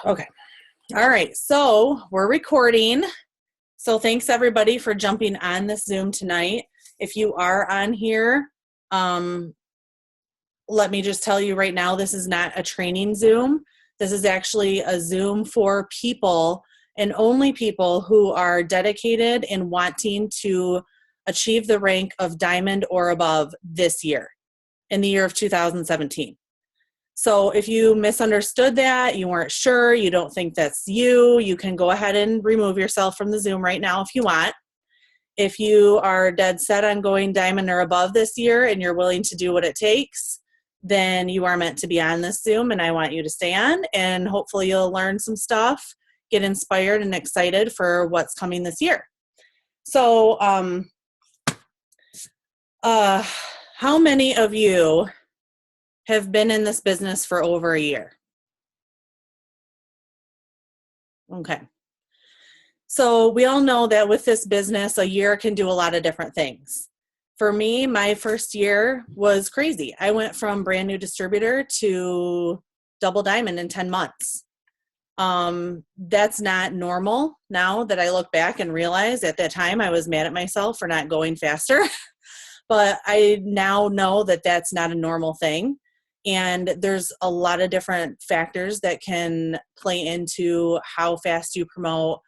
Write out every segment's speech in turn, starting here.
Okay. All right. So we're recording. So thanks everybody for jumping on this Zoom tonight. If you are on here, let me just tell you right now, this is not a training Zoom. This is actually a Zoom for people and only people who are dedicated and wanting to achieve the rank of diamond or above this year, in the year of 2017. So if you misunderstood that, you weren't sure, you don't think that's you, you can go ahead and remove yourself from the Zoom right now if you want. If you are dead set on going diamond or above this year and you're willing to do what it takes, then you are meant to be on this Zoom, and I want you to stay on, and hopefully you'll learn some stuff, get inspired and excited for what's coming this year. So how many of you have been in this business for over a year? Okay. So we all know that with this business, a year can do a lot of different things. For me, my first year was crazy. I went from brand new distributor to double diamond in 10 months. That's not normal now that I look back and realize at that time I was mad at myself for not going faster. But I now know that that's not a normal thing. And there's a lot of different factors that can play into how fast you promote,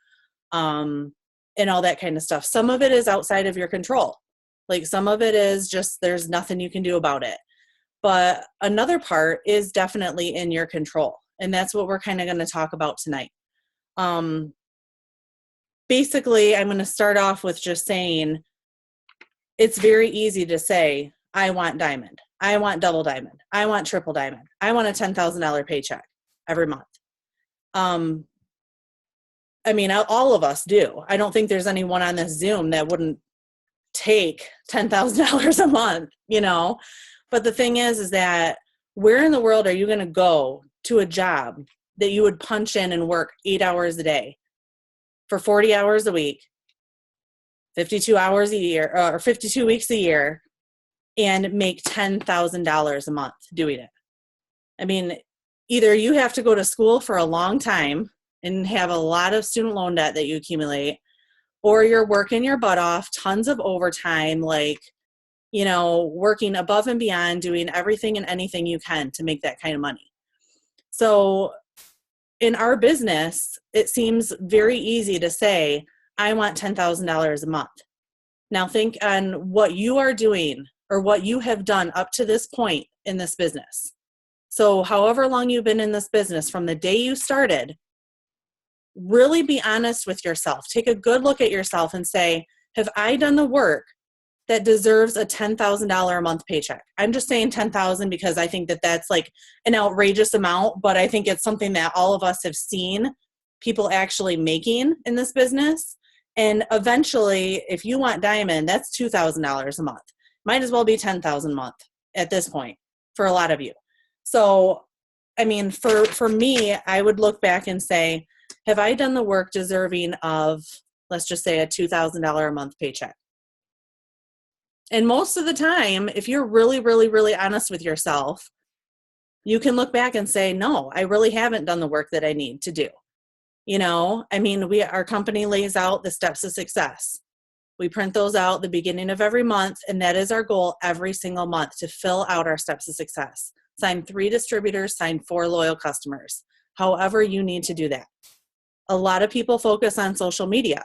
and all that kind of stuff. Some of it is outside of your control. Like some of it is just there's nothing you can do about it. But another part is definitely in your control. And that's what we're kind of going to talk about tonight. Basically, I'm going to start off with just saying it's very easy to say, I want diamond. I want double diamond. I want triple diamond. I want a $10,000 paycheck every month. I mean, all of us do. I don't think there's anyone on this Zoom that wouldn't take $10,000 a month, you know? But the thing is that where in the world are you going to go to a job that you would punch in and work 8 hours a day for 40 hours a week, 52 hours a year, or 52 weeks a year, and make $10,000 a month doing it? I mean, either you have to go to school for a long time and have a lot of student loan debt that you accumulate, or you're working your butt off, tons of overtime, like, you know, working above and beyond, doing everything and anything you can to make that kind of money. So in our business, it seems very easy to say, I want $10,000 a month. Now think on what you are doing or what you have done up to this point in this business. So however long you've been in this business, from the day you started, really be honest with yourself. Take a good look at yourself and say, have I done the work that deserves a $10,000 a month paycheck? I'm just saying 10,000 because I think that that's like an outrageous amount, but I think it's something that all of us have seen people actually making in this business. And eventually, if you want diamond, that's $2,000 a month. Might as well be 10,000 a month at this point for a lot of you. So, I mean, for me, I would look back and say, have I done the work deserving of, let's just say, a $2,000 a month paycheck? And most of the time, if you're really, really, really honest with yourself, you can look back and say, no, I really haven't done the work that I need to do. You know, I mean, our company lays out the steps of success. We print those out the beginning of every month, and that is our goal every single month, to fill out our steps of success. Sign 3 distributors, sign 4 loyal customers, however you need to do that. A lot of people focus on social media,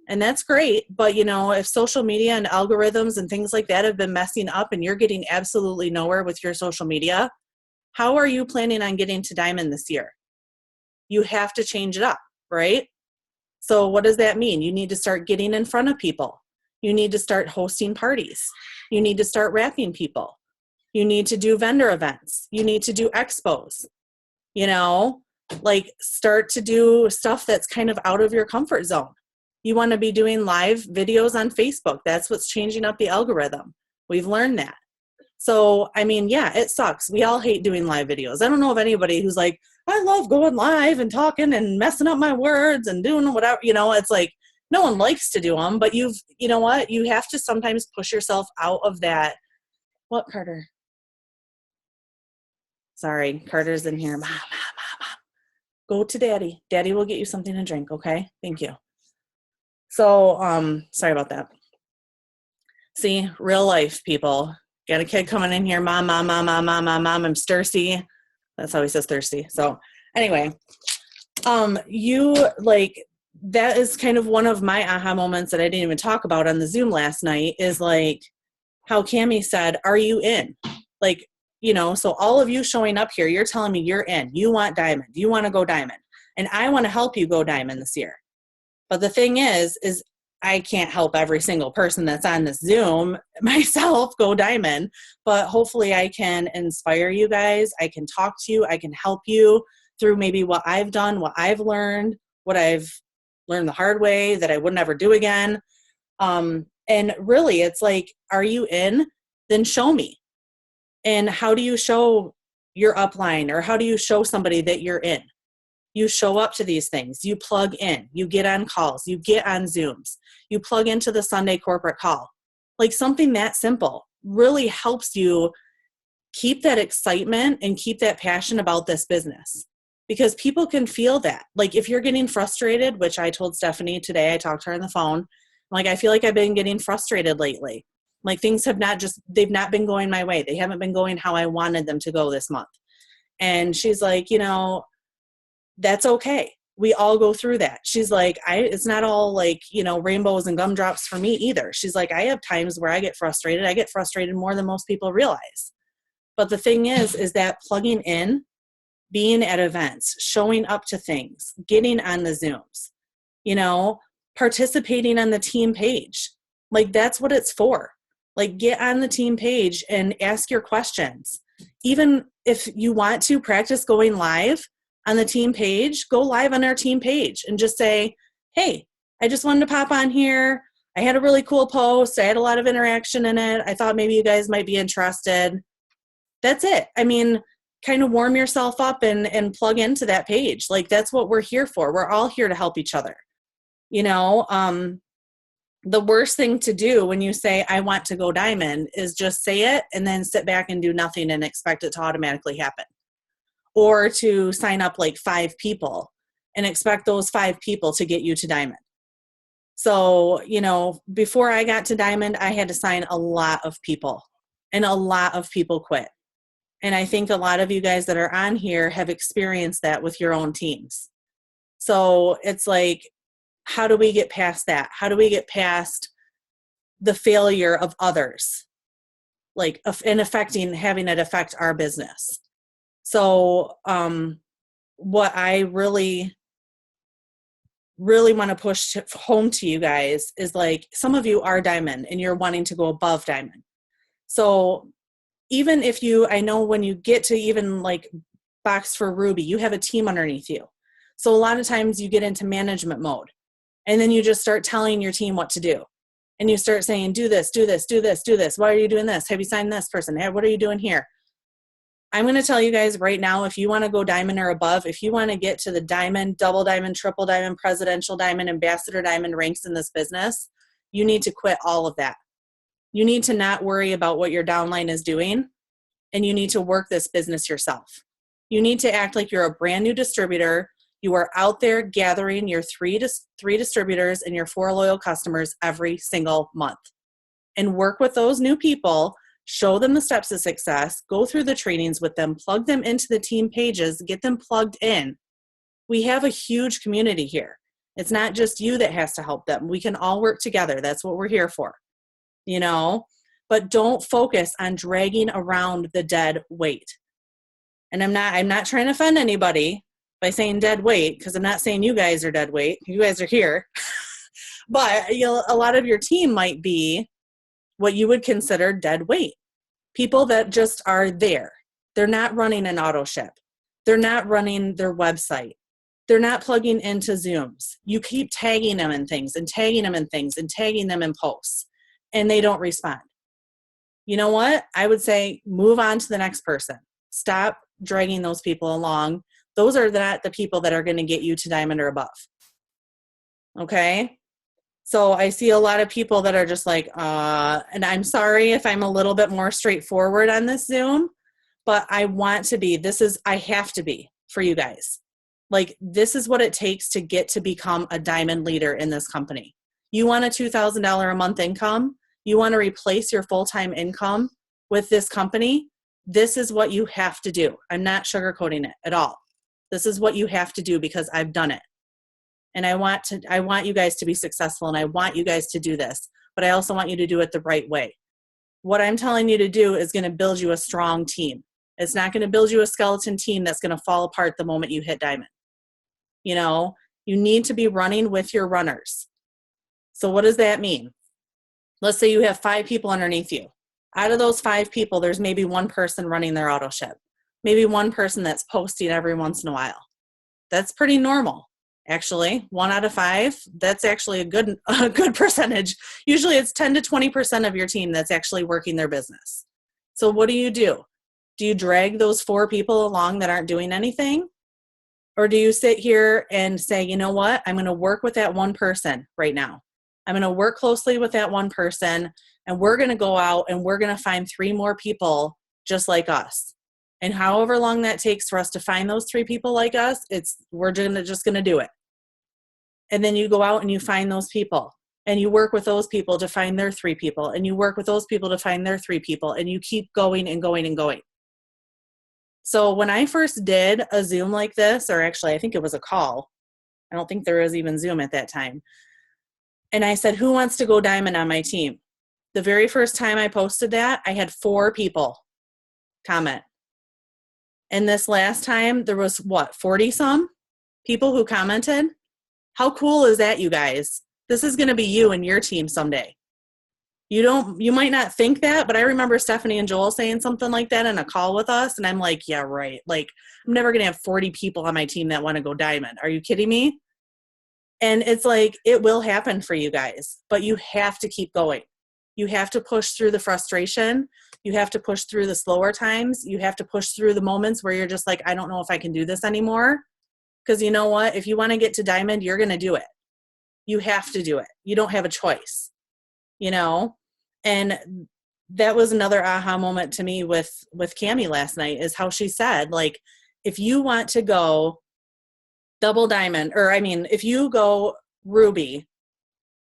and that's great. But, you know, if social media and algorithms and things like that have been messing up and you're getting absolutely nowhere with your social media, how are you planning on getting to diamond this year? You have to change it up, right? So what does that mean? You need to start getting in front of people. You need to start hosting parties. You need to start wrapping people. You need to do vendor events. You need to do expos. You know, like start to do stuff that's kind of out of your comfort zone. You want to be doing live videos on Facebook. That's what's changing up the algorithm. We've learned that. So, I mean, yeah, it sucks. We all hate doing live videos. I don't know of anybody who's like, I love going live and talking and messing up my words and doing whatever, you know, it's like, no one likes to do them, but you know what? You have to sometimes push yourself out of that. What, Carter? Sorry, Carter's in here. Mom. Go to daddy. Daddy will get you something to drink. Okay. Thank you. So, sorry about that. See, real life people. Got a kid coming in here. Mom, mom, mom, mom, mom, mom, mom. I'm thirsty. That's how he says thirsty. So anyway, you like, that is kind of one of my aha moments that I didn't even talk about on the Zoom last night is like how Cammie said, are you in? Like, so all of you showing up here, you're telling me you're in. You want diamond. You want to go diamond. And I want to help you go diamond this year. But the thing is I can't help every single person that's on this Zoom myself go diamond, but hopefully I can inspire you guys. I can talk to you. I can help you through maybe what I've done, what I've learned, what I've learned the hard way that I would never do again. And really it's like, are you in? Then show me. And how do you show your upline, or how do you show somebody that you're in? You show up to these things, you plug in, you get on calls, you get on Zooms, you plug into the Sunday corporate call. Like something that simple really helps you keep that excitement and keep that passion about this business, because people can feel that. Like if you're getting frustrated, which I told Stephanie today, I talked to her on the phone, like, I feel like I've been getting frustrated lately. Like things they've not been going my way. They haven't been going how I wanted them to go this month. And she's like, that's okay. We all go through that. She's like, it's not all like, rainbows and gumdrops for me either. She's like, I have times where I get frustrated. I get frustrated more than most people realize. But the thing is that plugging in, being at events, showing up to things, getting on the Zooms, participating on the team page, like that's what it's for. Like get on the team page and ask your questions. Even if you want to practice going live on the team page, go live on our team page and just say, hey, I just wanted to pop on here. I had a really cool post. I had a lot of interaction in it. I thought maybe you guys might be interested. That's it. I mean, kind of warm yourself up and plug into that page. Like that's what we're here for. We're all here to help each other. The worst thing to do when you say, I want to go diamond, is just say it and then sit back and do nothing and expect it to automatically happen. Or to sign up like 5 people and expect those 5 people to get you to diamond. So, before I got to diamond, I had to sign a lot of people, and a lot of people quit. And I think a lot of you guys that are on here have experienced that with your own teams. So it's like, how do we get past that? How do we get past the failure of others? Like, and having it affect our business. So what I really, really want to push home to you guys is like, some of you are diamond and you're wanting to go above diamond. So even if I know when you get to even like box for Ruby, you have a team underneath you. So a lot of times you get into management mode and then you just start telling your team what to do. And you start saying, do this, do this, do this, do this. Why are you doing this? Have you signed this person? Hey, what are you doing here? I'm going to tell you guys right now, if you want to go diamond or above, if you want to get to the diamond, double diamond, triple diamond, presidential diamond, ambassador diamond ranks in this business, you need to quit all of that. You need to not worry about what your downline is doing, and you need to work this business yourself. You need to act like you're a brand new distributor. You are out there gathering your three distributors and your 4 loyal customers every single month, and work with those new people. Show them the steps of success, go through the trainings with them, plug them into the team pages, get them plugged in. We have a huge community here. It's not just you that has to help them. We can all work together. That's what we're here for, but don't focus on dragging around the dead weight. And I'm not trying to offend anybody by saying dead weight, because I'm not saying you guys are dead weight. You guys are here. But a lot of your team might be what you would consider dead weight. People that just are there. They're not running an auto ship. They're not running their website. They're not plugging into Zooms. You keep tagging them in things and tagging them in things and tagging them in posts, and they don't respond. You know what? I would say move on to the next person. Stop dragging those people along. Those are not the people that are going to get you to diamond or above. Okay? So I see a lot of people that are just like, and I'm sorry if I'm a little bit more straightforward on this Zoom, but I want to be. I have to be for you guys. Like, this is what it takes to get to become a diamond leader in this company. You want a $2,000 a month income? You want to replace your full-time income with this company? This is what you have to do. I'm not sugarcoating it at all. This is what you have to do because I've done it. And I want you guys to be successful, and I want you guys to do this, but I also want you to do it the right way. What I'm telling you to do is going to build you a strong team. It's not going to build you a skeleton team that's going to fall apart the moment you hit diamond. You know, you need to be running with your runners. So what does that mean? Let's say you have 5 people underneath you. Out of those 5 people, there's maybe one person running their auto ship. Maybe one person that's posting every once in a while. That's pretty normal. Actually, 1 out of 5, that's actually a good percentage. Usually it's 10 to 20% of your team that's actually working their business. So what do? Do you drag those 4 people along that aren't doing anything? Or do you sit here and say, you know what, I'm going to work with that one person right now. I'm going to work closely with that one person, and we're going to go out and we're going to find 3 more people just like us. And however long that takes for us to find those 3 people like us, we're just going to do it. And then you go out and you find those people, and you work with those people to find their 3 people, and you work with those people to find their 3 people, and you keep going and going and going. So when I first did a Zoom like this, or actually I think it was a call, I don't think there was even Zoom at that time. And I said, who wants to go diamond on my team? The very first time I posted that, I had 4 people comment. And this last time there was 40 some people who commented. How cool is that, you guys? This is going to be you and your team someday. You might not think that, but I remember Stephanie and Joel saying something like that in a call with us. And I'm like, yeah, right. Like, I'm never going to have 40 people on my team that want to go diamond. Are you kidding me? And it's like, it will happen for you guys, but you have to keep going. You have to push through the frustration. You have to push through the slower times. You have to push through the moments where you're just like, I don't know if I can do this anymore. Because you know what? If you want to get to diamond, you're going to do it. You have to do it. You don't have a choice, you know? And that was another aha moment to me with Cammie last night, is how she said, like, if you want to go double diamond, if you go ruby,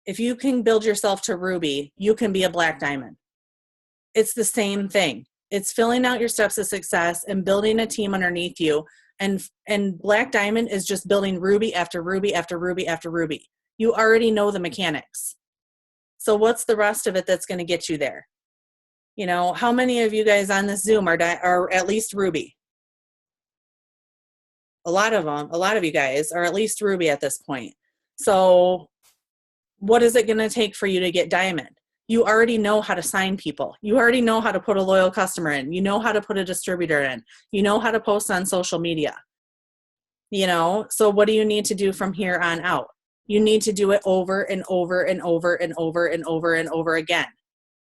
if you can build yourself to ruby, you can be a black diamond. It's the same thing. It's filling out your steps of success and building a team underneath you. And black diamond is just building ruby after ruby after ruby after ruby. You already know the mechanics. So what's the rest of it that's going to get you there? You know, how many of you guys on this Zoom are at least ruby? A lot of you guys are at least ruby at this point. So what is it going to take for you to get diamond? You already know how to sign people. You already know how to put a loyal customer in. You know how to put a distributor in. You know how to post on social media. You know, so what do you need to do from here on out? You need to do it over and over and over and over and over and over again.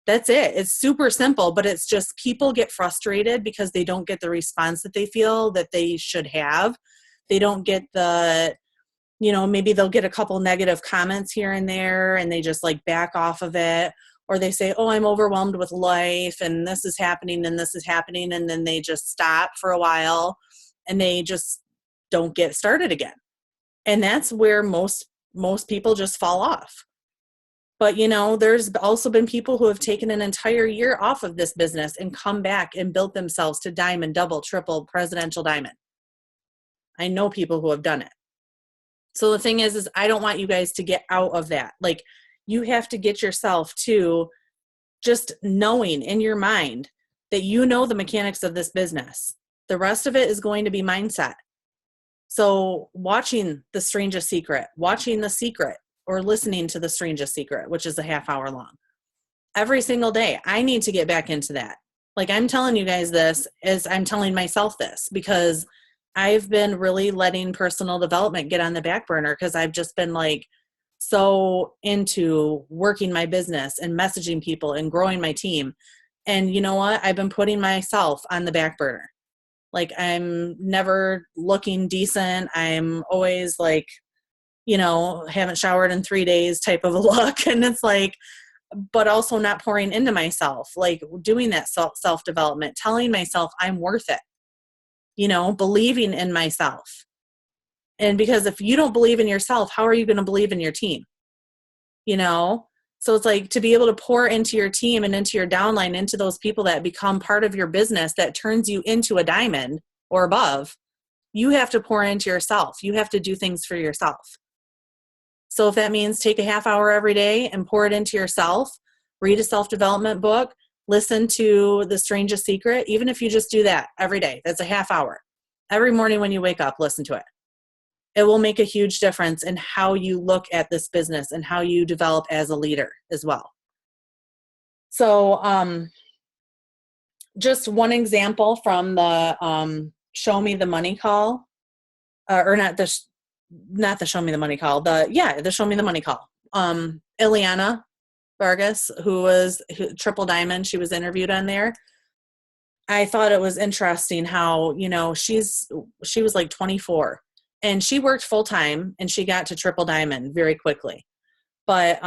That's it. It's super simple, but it's just people get frustrated because they don't get the response that they feel that they should have. They don't get maybe they'll get a couple negative comments here and there and they just like back off of it. Or they say, oh, I'm overwhelmed with life and this is happening and this is happening. And then they just stop for a while and they just don't get started again. And that's where most people just fall off. But, you know, there's also been people who have taken an entire year off of this business and come back and built themselves to diamond, double, triple, presidential diamond. I know people who have done it. So the thing is I don't want you guys to get out of that. Like, you have to get yourself to just knowing in your mind that you know the mechanics of this business. The rest of it is going to be mindset. So watching The Strangest Secret, watching The Secret, or listening to The Strangest Secret, which is a half hour long, every single day, I need to get back into that. Like, I'm telling you guys this as I'm telling myself this, because I've been really letting personal development get on the back burner because I've just been like so into working my business and messaging people and growing my team. And you know what? I've been putting myself on the back burner. Like, I'm never looking decent. I'm always like, you know, haven't showered in 3 days type of a look. And it's like, but also not pouring into myself, like doing that self-development, telling myself I'm worth it, you know, believing in myself. And because if you don't believe in yourself, how are you going to believe in your team? You know? So it's like to be able to pour into your team and into your downline, into those people that become part of your business that turns you into a diamond or above, you have to pour into yourself. You have to do things for yourself. So if that means take a half hour every day and pour it into yourself, read a self-development book, listen to The Strangest Secret, even if you just do that every day, that's a half hour. Every morning when you wake up, listen to it. It will make a huge difference in how you look at this business and how you develop as a leader as well. So just one example from the Show Me the Money call, or not the Show Me the Money call, the Show Me the Money call. Ileana Vargas, who was Triple Diamond, she was interviewed on there. I thought it was interesting how, you know, she was like 24 and she worked full time and she got to Triple Diamond very quickly. But,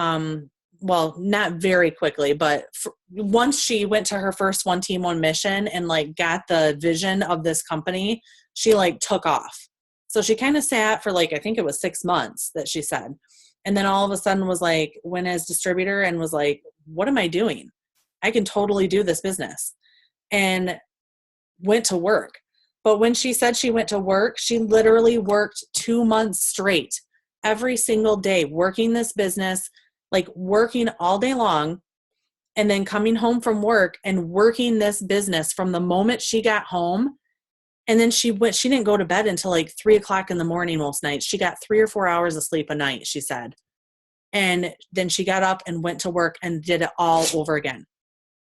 well, not very quickly, but once she went to her first One Team, One Mission and like got the vision of this company, she like took off. So she kind of sat for like, I think it was 6 months that she said. And then all of a sudden was like, went as distributor and was like, what am I doing? I can totally do this business. And went to work. But when she said she went to work, she literally worked 2 months straight, every single day, working this business, like working all day long, and then coming home from work and working this business from the moment she got home. And then she didn't go to bed until like 3:00 in the morning most nights. She got 3 or 4 hours of sleep a night, she said. And then she got up and went to work and did it all over again.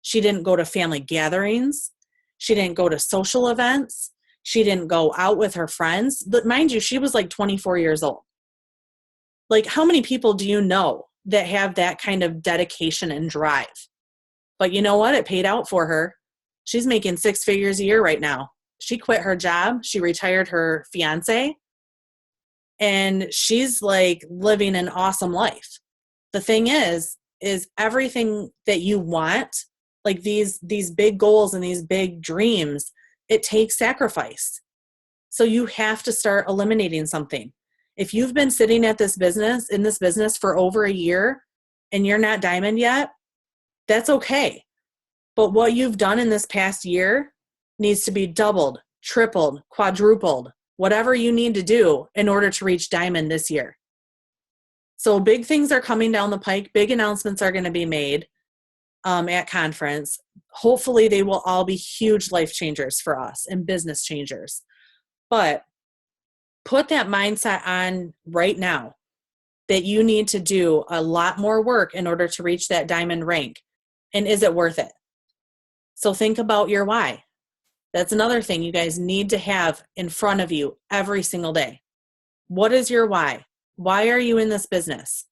She didn't go to family gatherings. She didn't go to social events. She didn't go out with her friends. But mind you, she was like 24 years old. Like, how many people do you know that have that kind of dedication and drive? But you know what? It paid out for her. She's making 6 figures a year right now. She quit her job. She retired her fiance. And she's like living an awesome life. The thing is everything that you want, like these big goals and these big dreams, it takes sacrifice. So you have to start eliminating something. If you've been sitting in this business for over a year and you're not diamond yet, that's okay. But what you've done in this past year needs to be doubled, tripled, quadrupled, whatever you need to do in order to reach diamond this year. So big things are coming down the pike. Big announcements are going to be made at conference. Hopefully they will all be huge life changers for us and business changers. But put that mindset on right now that you need to do a lot more work in order to reach that diamond rank. And is it worth it? So think about your why. That's another thing you guys need to have in front of you every single day. What is your why? Why are you in this business?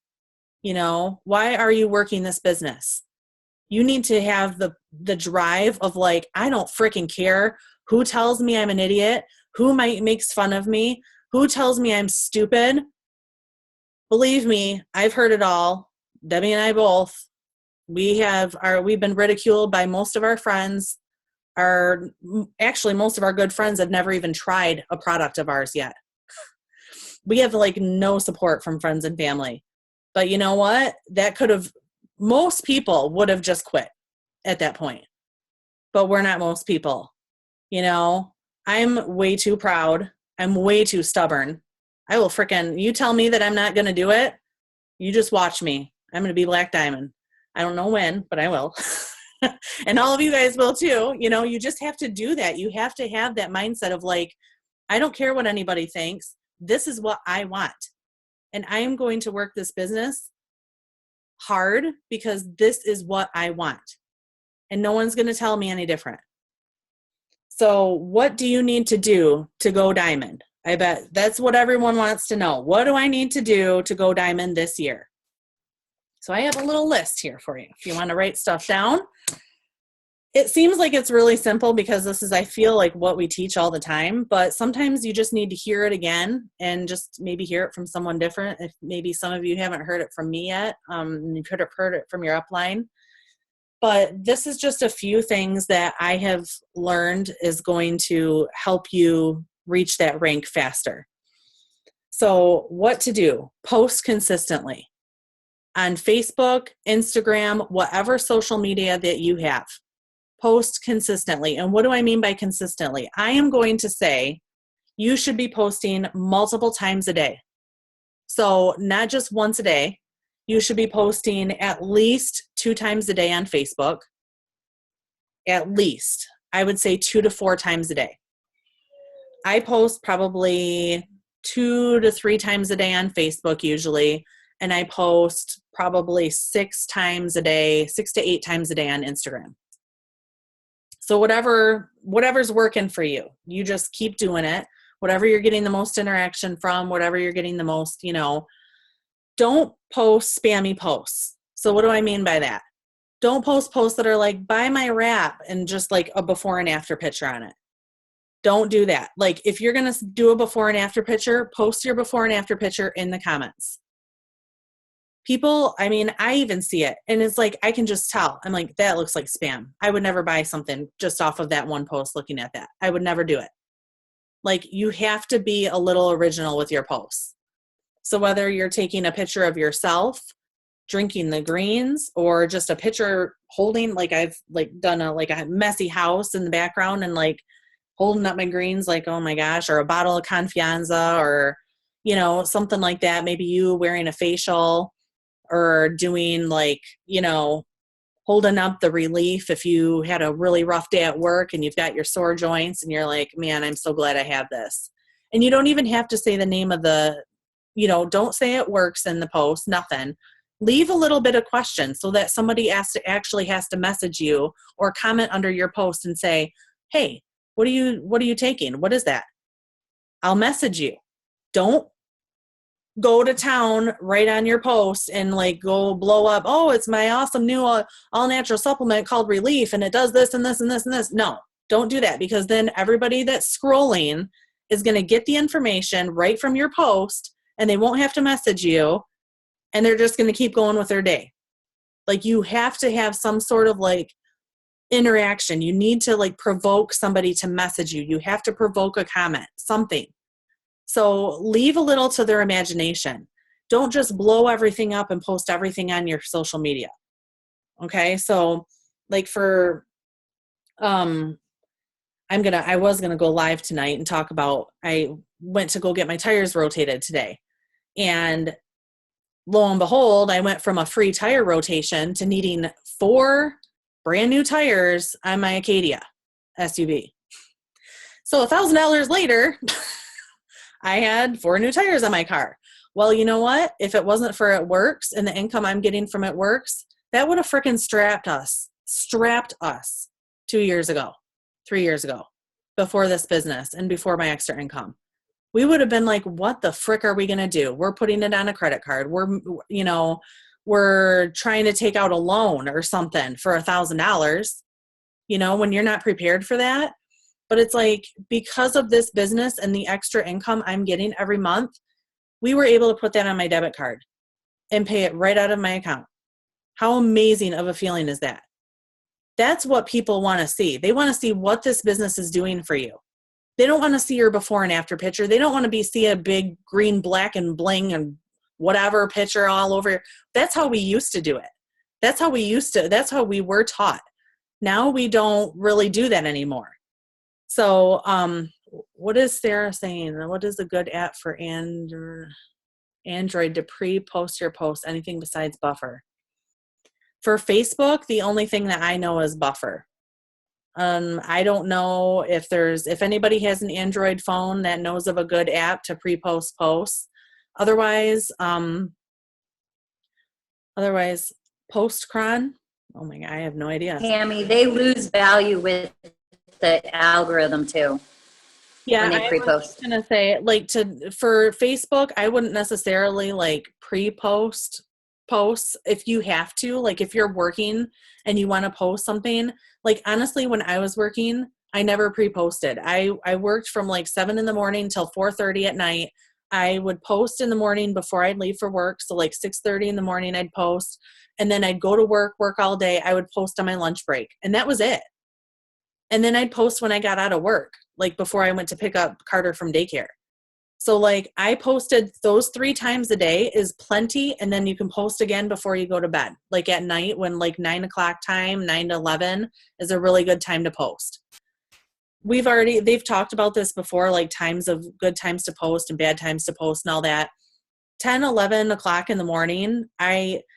You know, why are you working this business? You need to have the drive of like, I don't freaking care who tells me I'm an idiot, who makes fun of me, who tells me I'm stupid. Believe me, I've heard it all. Debbie and I both. We've been ridiculed by most of our friends. Actually, most of our good friends have never even tried a product of ours yet. We have like no support from friends and family. But you know what? Most people would have just quit at that point. But we're not most people. You know, I'm way too proud. I'm way too stubborn. I will you tell me that I'm not going to do it. You just watch me. I'm going to be Black Diamond. I don't know when, but I will. And all of you guys will too. You know, you just have to do that. You have to have that mindset of like, I don't care what anybody thinks. This is what I want. And I am going to work this business hard because this is what I want. And no one's going to tell me any different. So what do you need to do to go diamond? I bet that's what everyone wants to know. What do I need to do to go diamond this year? So I have a little list here for you if you want to write stuff down. It seems like it's really simple because this is, I feel like, what we teach all the time, but sometimes you just need to hear it again and just maybe hear it from someone different. If maybe some of you haven't heard it from me yet, and you could have heard it from your upline. But this is just a few things that I have learned is going to help you reach that rank faster. So what to do? Post consistently on Facebook, Instagram, whatever social media that you have. Post consistently. And what do I mean by consistently? I am going to say you should be posting multiple times a day. So not just once a day. You should be posting at least 2 times a day on Facebook. At least. I would say 2 to 4 times a day. I post probably 2 to 3 times a day on Facebook usually, and I post probably 6 times a day, 6 to 8 times a day on Instagram. So whatever's working for you, you just keep doing it. Whatever you're getting the most interaction from, whatever you're getting the most, don't post spammy posts. So what do I mean by that? Don't post posts that are like, buy my wrap and just like a before and after picture on it. Don't do that. Like if you're going to do a before and after picture, post your before and after picture in the comments. People, I even see it and it's like, I can just tell. I'm like, that looks like spam. I would never buy something just off of that one post looking at that. I would never do it. Like you have to be a little original with your posts. So whether you're taking a picture of yourself drinking the greens or just a picture holding, like I've like done a messy house in the background and like holding up my greens, like, oh my gosh, or a bottle of Confianza or, something like that. Maybe you wearing a facial or doing like, holding up the relief if you had a really rough day at work and you've got your sore joints and you're like, man, I'm so glad I have this. And you don't even have to say the name of don't say it works in the post, nothing. Leave a little bit of question so that somebody actually has to message you or comment under your post and say, hey, what are you taking? What is that? I'll message you. Don't go to town right on your post and like go blow up. Oh, it's my awesome new all natural supplement called Relief. And it does this and this and this and this. No, don't do that because then everybody that's scrolling is going to get the information right from your post and they won't have to message you. And they're just going to keep going with their day. Like you have to have some sort of like interaction. You need to like provoke somebody to message you. You have to provoke a comment, something. So leave a little to their imagination. Don't just blow everything up and post everything on your social media. Okay. So like I was going to go live tonight and talk about, I went to go get my tires rotated today and lo and behold, I went from a free tire rotation to needing 4 brand new tires on my Acadia SUV. So $1,000 later, I had 4 new tires on my car. Well, you know what? If it wasn't for It Works and the income I'm getting from It Works, that would have freaking strapped us 2 years ago, 3 years ago, before this business and before my extra income. We would have been like, what the frick are we going to do? We're putting it on a credit card. We're trying to take out a loan or something for $1,000, when you're not prepared for that. But it's like, because of this business and the extra income I'm getting every month, we were able to put that on my debit card and pay it right out of my account. How amazing of a feeling is that? That's what people want to see. They want to see what this business is doing for you. They don't want to see your before and after picture. They don't want to see a big green, black, and bling and whatever picture all over. That's how we used to do it. That's how we were taught. Now we don't really do that anymore. So what is Sarah saying? What is a good app for Android to pre-post your post? Anything besides Buffer? For Facebook, the only thing that I know is Buffer. I don't know if anybody has an Android phone that knows of a good app to pre-post posts. Otherwise, Postcron. Oh my God, I have no idea. Tammy, they lose value with the algorithm too. Yeah, when they pre-post. I was gonna say, for Facebook, I wouldn't necessarily like pre-post posts if you have to. Like if you're working and you want to post something, like honestly, when I was working, I never pre-posted. I worked from like 7 a.m. till 4:30 at night. I would post in the morning before I'd leave for work. So like 6:30 in the morning, I'd post, and then I'd go to work all day. I would post on my lunch break, and that was it. And then I'd post when I got out of work, like before I went to pick up Carter from daycare. So like I posted those 3 times a day is plenty. And then you can post again before you go to bed. Like at night when like 9 o'clock time, 9 to 11 is a really good time to post. They've talked about this before, like good times to post and bad times to post and all that. 10, 11 o'clock in the morning,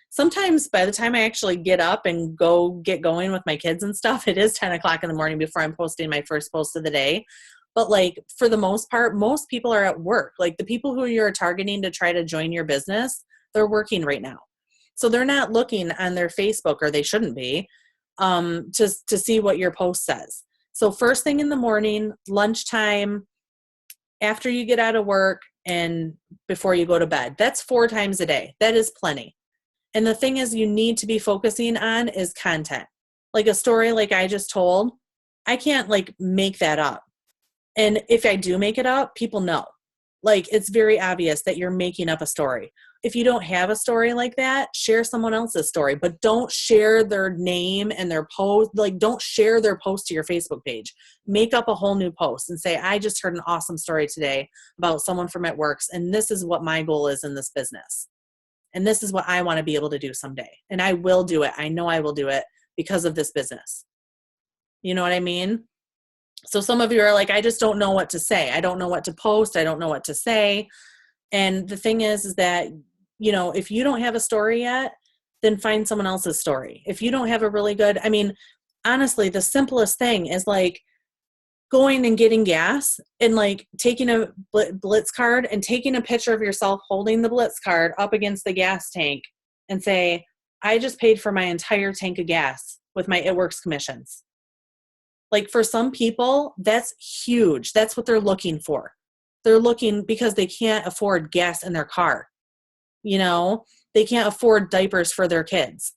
sometimes by the time I actually get up and get going with my kids and stuff, it is 10 o'clock in the morning before I'm posting my first post of the day. But like for the most part, most people are at work. Like the people who you're targeting to try to join your business, they're working right now. So they're not looking on their Facebook, or they shouldn't be, to see what your post says. So first thing in the morning, lunchtime, after you get out of work, and before you go to bed. That's 4 times a day. That is plenty. And the thing is you need to be focusing on is content. Like a story like I just told, I can't like make that up. And if I do make it up, people know. Like it's very obvious that you're making up a story. If you don't have a story like that, share someone else's story, but don't share their name and their post. Like don't share their post to your Facebook page. Make up a whole new post and say, I just heard an awesome story today about someone from at Works, and this is what my goal is in this business. And this is what I want to be able to do someday. And I will do it. I know I will do it because of this business. You know what I mean? So some of you are like, I just don't know what to say. I don't know what to post. I don't know what to say. And the thing is that, you know, if you don't have a story yet, then find someone else's story. If you don't have a really good, I mean, honestly, the simplest thing is like going and getting gas and like taking a Blitz card and taking a picture of yourself holding the Blitz card up against the gas tank and say, I just paid for my entire tank of gas with my It Works commissions. Like for some people, that's huge. That's what they're looking for. They're looking because they can't afford gas in their car. You know, they can't afford diapers for their kids.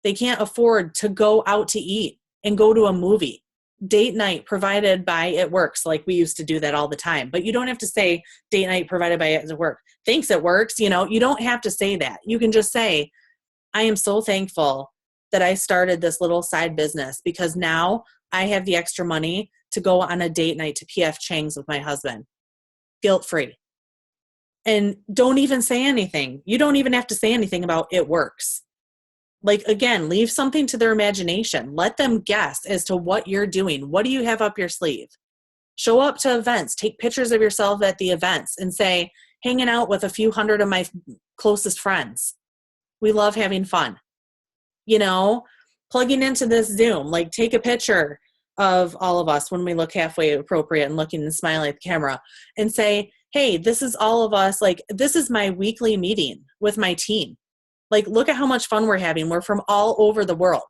They can't afford to go out to eat and go to a movie. Date night provided by It Works. Like we used to do that all the time. But you don't have to say date night provided by It Works. Thanks, It Works. You know, you don't have to say that. You can just say, I am so thankful that I started this little side business because now I have the extra money to go on a date night to PF Chang's with my husband. Guilt-free. And don't even say anything. You don't even have to say anything about It Works. Like, again, leave something to their imagination. Let them guess as to what you're doing. What do you have up your sleeve? Show up to events. Take pictures of yourself at the events and say, hanging out with a few hundred of my closest friends. We love having fun. You know, plugging into this Zoom, like take a picture of all of us when we look halfway appropriate and looking and smiling at the camera and say, hey, this is all of us. Like, this is my weekly meeting with my team. Like, look at how much fun we're having. We're from all over the world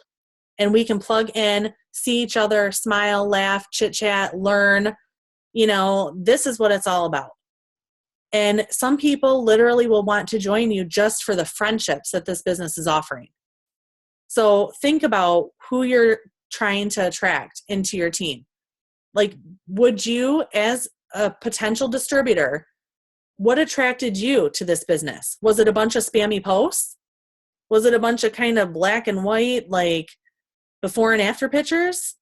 and we can plug in, see each other, smile, laugh, chit chat, learn. You know, this is what it's all about. And some people literally will want to join you just for the friendships that this business is offering. So think about who you're trying to attract into your team. Like, would you, as a potential distributor, what attracted you to this business? Was it a bunch of spammy posts? Was it a bunch of kind of black and white, like before and after pictures?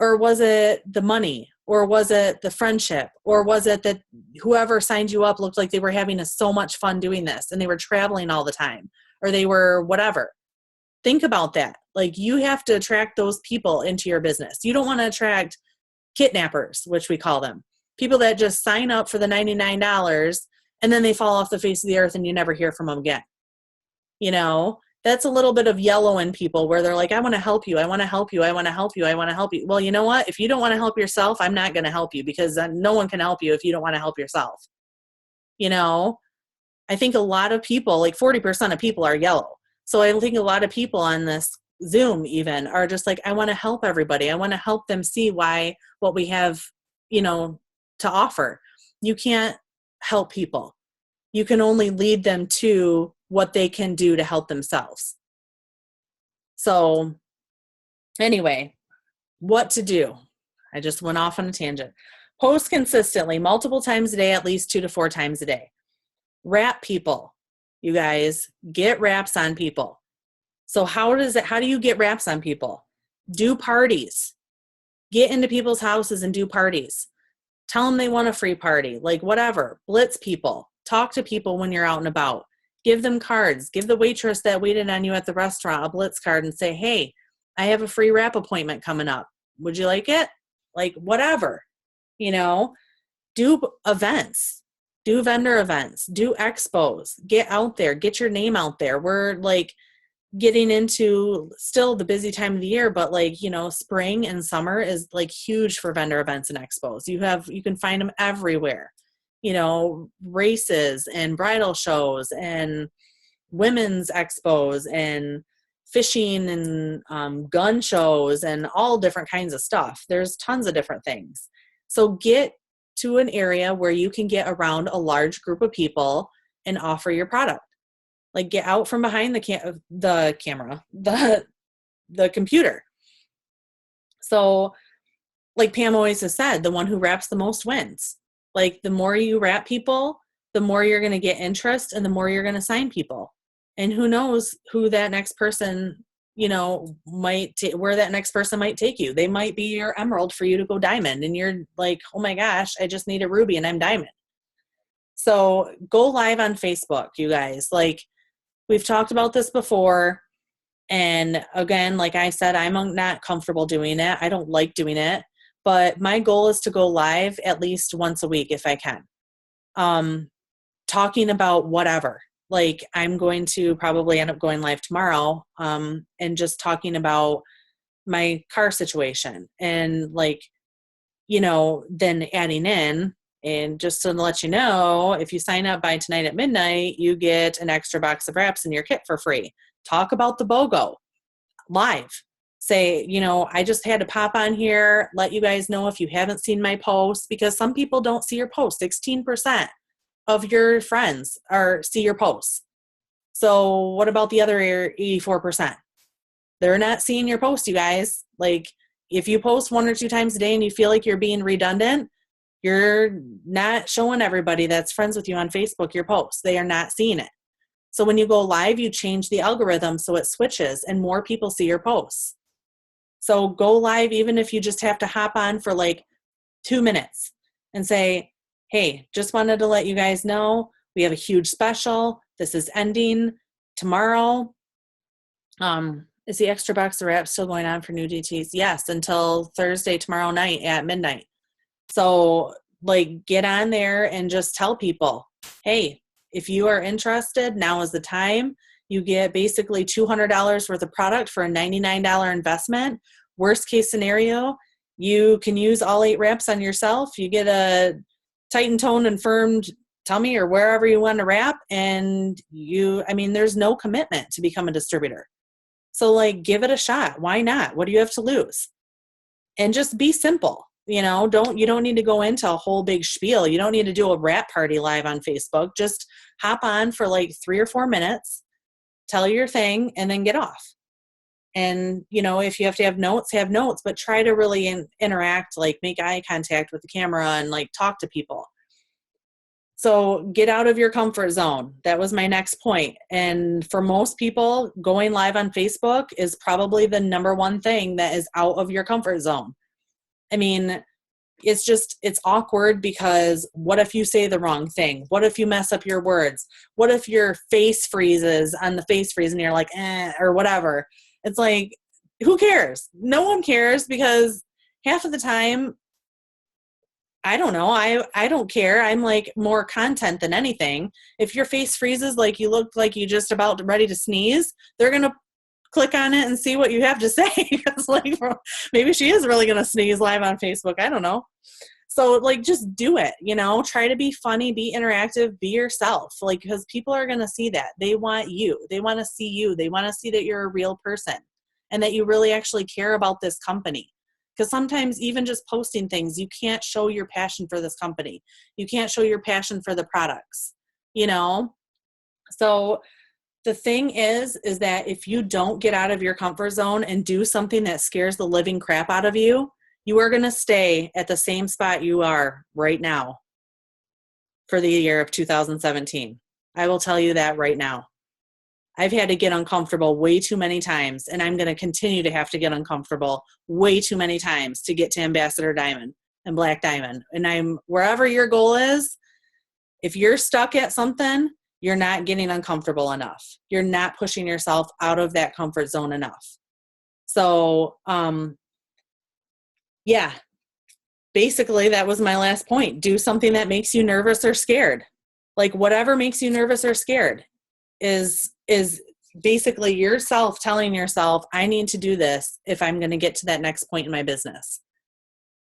Or was it the money? Or was it the friendship? Or was it that whoever signed you up looked like they were having so much fun doing this and they were traveling all the time? Or they were whatever. Think about that. Like, you have to attract those people into your business. You don't want to attract kidnappers, which we call them. People that just sign up for the $99 and then they fall off the face of the earth and you never hear from them again. You know, that's a little bit of yellow in people where they're like, I want to help you. I want to help you. I want to help you. I want to help you. Well, you know what? If you don't want to help yourself, I'm not going to help you because no one can help you if you don't want to help yourself. You know, I think a lot of people, like 40% of people are yellow. So I think a lot of people on this Zoom even are just like, I want to help everybody. I want to help them see why what we have, you know, to offer. You can't help people. You can only lead them to what they can do to help themselves. So anyway, what to do? I just went off on a tangent. Post consistently, multiple times a day, at least 2 to 4 times a day. Wrap people. You guys, get wraps on people. So how do you get wraps on people? Do parties. Get into people's houses and do parties. Tell them they want a free party, like whatever. Blitz people. Talk to people when you're out and about. Give them cards. Give the waitress that waited on you at the restaurant a Blitz card and say, hey, I have a free wrap appointment coming up. Would you like it? Like whatever, do events, do vendor events, do expos, get out there, get your name out there. We're like getting into still the busy time of the year, but like, spring and summer is like huge for vendor events and expos. You can find them everywhere, races and bridal shows and women's expos and fishing and gun shows and all different kinds of stuff. There's tons of different things. So get to an area where you can get around a large group of people and offer your product. Like get out from behind the camera, the computer. So like Pam always has said, the one who wraps the most wins. Like the more you wrap people, the more you're going to get interest and the more you're going to sign people. And who knows who that next person, where that next person might take you. They might be your emerald for you to go diamond. And you're like, oh my gosh, I just need a ruby and I'm diamond. So go live on Facebook, you guys. Like we've talked about this before. And again, like I said, I'm not comfortable doing it. I don't like doing it. But my goal is to go live at least once a week if I can. Talking about whatever. Like I'm going to probably end up going live tomorrow and just talking about my car situation and like, then adding in and just to let you know, if you sign up by tonight at midnight, you get an extra box of wraps in your kit for free. Talk about the BOGO live. Say, I just had to pop on here, let you guys know if you haven't seen my post, because some people don't see your post. 16% of your friends see your posts. So what about the other 84%? They're not seeing your post, you guys. Like if you post 1 or 2 times a day and you feel like you're being redundant, you're not showing everybody that's friends with you on Facebook your posts. They are not seeing it. So when you go live, you change the algorithm so it switches and more people see your posts. So go live even if you just have to hop on for like 2 minutes and say, hey, just wanted to let you guys know we have a huge special. This is ending tomorrow. Is the extra box of wraps still going on for new DTs? Yes, until Thursday, tomorrow night at midnight. So like get on there and just tell people, hey, if you are interested, now is the time. You get basically $200 worth of product for a $99 investment. Worst case scenario, you can use all 8 wraps on yourself. You get a tight toned and firmed tummy or wherever you want to wrap. And there's no commitment to become a distributor. So like, give it a shot. Why not? What do you have to lose? And just be simple. You don't need to go into a whole big spiel. You don't need to do a wrap party live on Facebook. Just hop on for like 3 or 4 minutes, tell your thing, and then get off. And, if you have to have notes, but try to really interact, like make eye contact with the camera and like talk to people. So get out of your comfort zone. That was my next point. And for most people, going live on Facebook is probably the number one thing that is out of your comfort zone. I mean, it's awkward because what if you say the wrong thing? What if you mess up your words? What if your face freezes on the face freeze and you're like, or whatever? It's like, who cares? No one cares because half of the time, I don't know. I don't care. I'm like more content than anything. If your face freezes, like you look like you just about ready to sneeze, they're going to click on it and see what you have to say. It's like, maybe she is really going to sneeze live on Facebook. I don't know. So like, just do it, try to be funny, be interactive, be yourself. Like, because people are going to see that. They want you. They want to see you. They want to see that you're a real person and that you really actually care about this company. Because sometimes even just posting things, you can't show your passion for this company. You can't show your passion for the products, So the thing is that if you don't get out of your comfort zone and do something that scares the living crap out of you, you are going to stay at the same spot you are right now for the year of 2017. I will tell you that right now. I've had to get uncomfortable way too many times, and I'm going to continue to have to get uncomfortable way too many times to get to Ambassador Diamond. and Black Diamond. And I'm wherever your goal is, if you're stuck at something, you're not getting uncomfortable enough. You're not pushing yourself out of that comfort zone enough. So, yeah, basically that was my last point. Do something that makes you nervous or scared. Like whatever makes you nervous or scared is basically yourself telling yourself, I need to do this if I'm going to get to that next point in my business.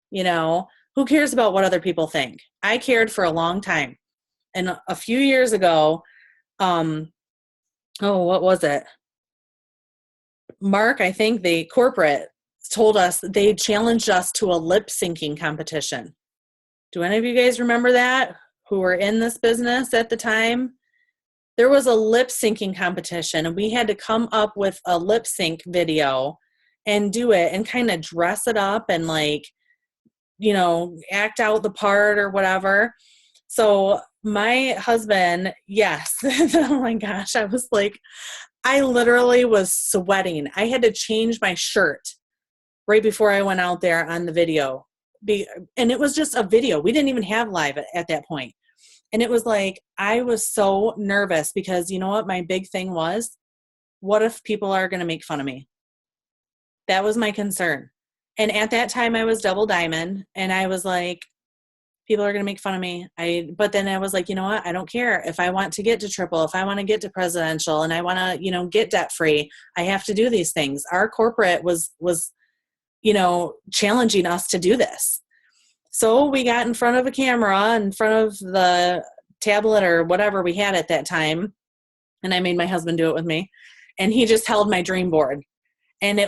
You know, who cares about what other people think? I cared for a long time. And a few years ago, what was it? Mark, I think the corporate told us, they challenged us to a lip syncing competition. Do any of you guys remember that? Who were in this business at the time? There was a lip syncing competition, and we had to come up with a lip sync video and do it and kind of dress it up and like, you know, act out the part or whatever. So my husband, yes. Oh my gosh. I was like, I literally was sweating. I had to change my shirt right before I went out there on the video. And it was just a video. We didn't even have live at that point. And it was like, I was so nervous because you know what my big thing was? What if people are going to make fun of me? That was my concern. And at that time I was double diamond and I was like, people are going to make fun of me. But then I was like, you know what? I don't care. If I want to get to triple, if I want to get to presidential and I want to, you know, get debt free, I have to do these things. Our corporate was, you know, challenging us to do this. So we got in front of a camera, in front of the tablet or whatever we had at that time. And I made my husband do it with me. And he just held my dream board. And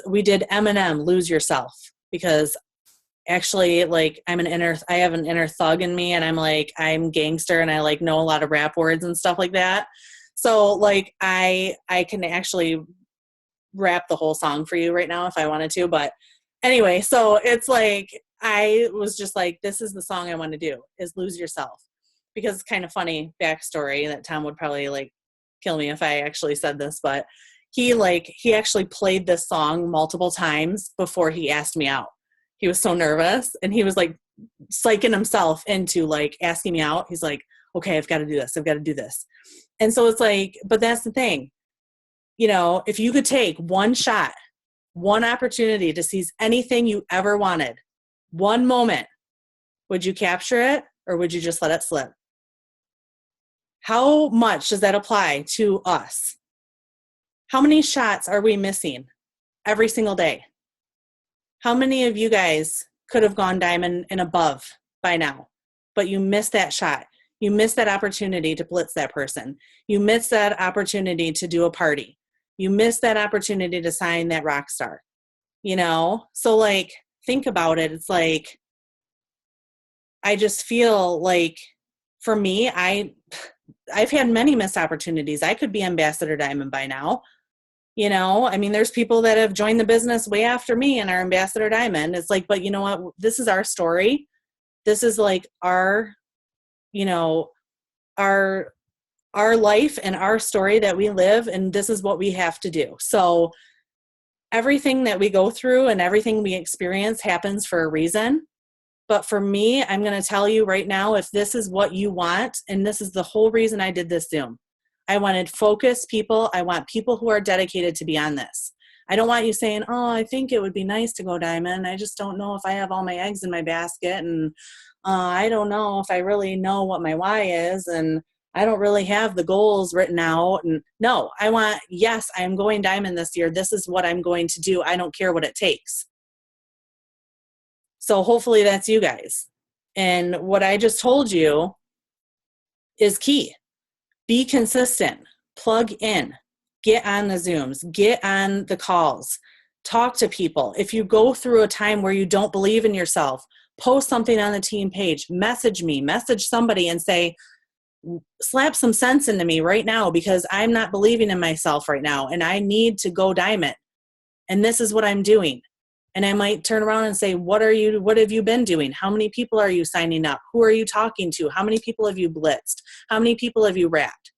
we did Eminem, Lose Yourself, because actually like I have an inner thug in me and I'm gangster and I like know a lot of rap words and stuff like that. So like I can actually rap the whole song for you right now if I wanted to. But anyway, so it's like, I was just like, this is the song I want to do, is Lose Yourself, because it's kind of funny backstory that Tom would probably like kill me if I actually said this, but he actually played this song multiple times before he asked me out. He was so nervous and he was like psyching himself into like asking me out. He's like, okay, I've got to do this. I've got to do this. And so it's like, but that's the thing, you know, if you could take one shot, one opportunity to seize anything you ever wanted, one moment, would you capture it or would you just let it slip? How much does that apply to us? How many shots are we missing every single day? How many of you guys could have gone diamond and above by now, but you missed that shot? You missed that opportunity to blitz that person. You missed that opportunity to do a party. You missed that opportunity to sign that rock star, you know? So like, think about it. It's like, I just feel like for me, I've had many missed opportunities. I could be ambassador diamond by now. You know, I mean, there's people that have joined the business way after me and are ambassador diamond. It's like, but you know what? This is our story. This is like our, you know, our life and our story that we live. And this is what we have to do. So everything that we go through and everything we experience happens for a reason. But for me, I'm going to tell you right now, if this is what you want, and this is the whole reason I did this Zoom, I wanted focused people. I want people who are dedicated to be on this. I don't want you saying, oh, I think it would be nice to go diamond. I just don't know if I have all my eggs in my basket. And I don't know if I really know what my why is. And I don't really have the goals written out. And no, I want, yes, I am going diamond this year. This is what I'm going to do. I don't care what it takes. So hopefully that's you guys. And what I just told you is key. Be consistent, plug in, get on the Zooms, get on the calls, talk to people. If you go through a time where you don't believe in yourself, post something on the team page, message me, message somebody and say, slap some sense into me right now because I'm not believing in myself right now and I need to go diamond. And this is what I'm doing. And I might turn around and say, what have you been doing? How many people are you signing up? Who are you talking to? How many people have you blitzed? How many people have you wrapped?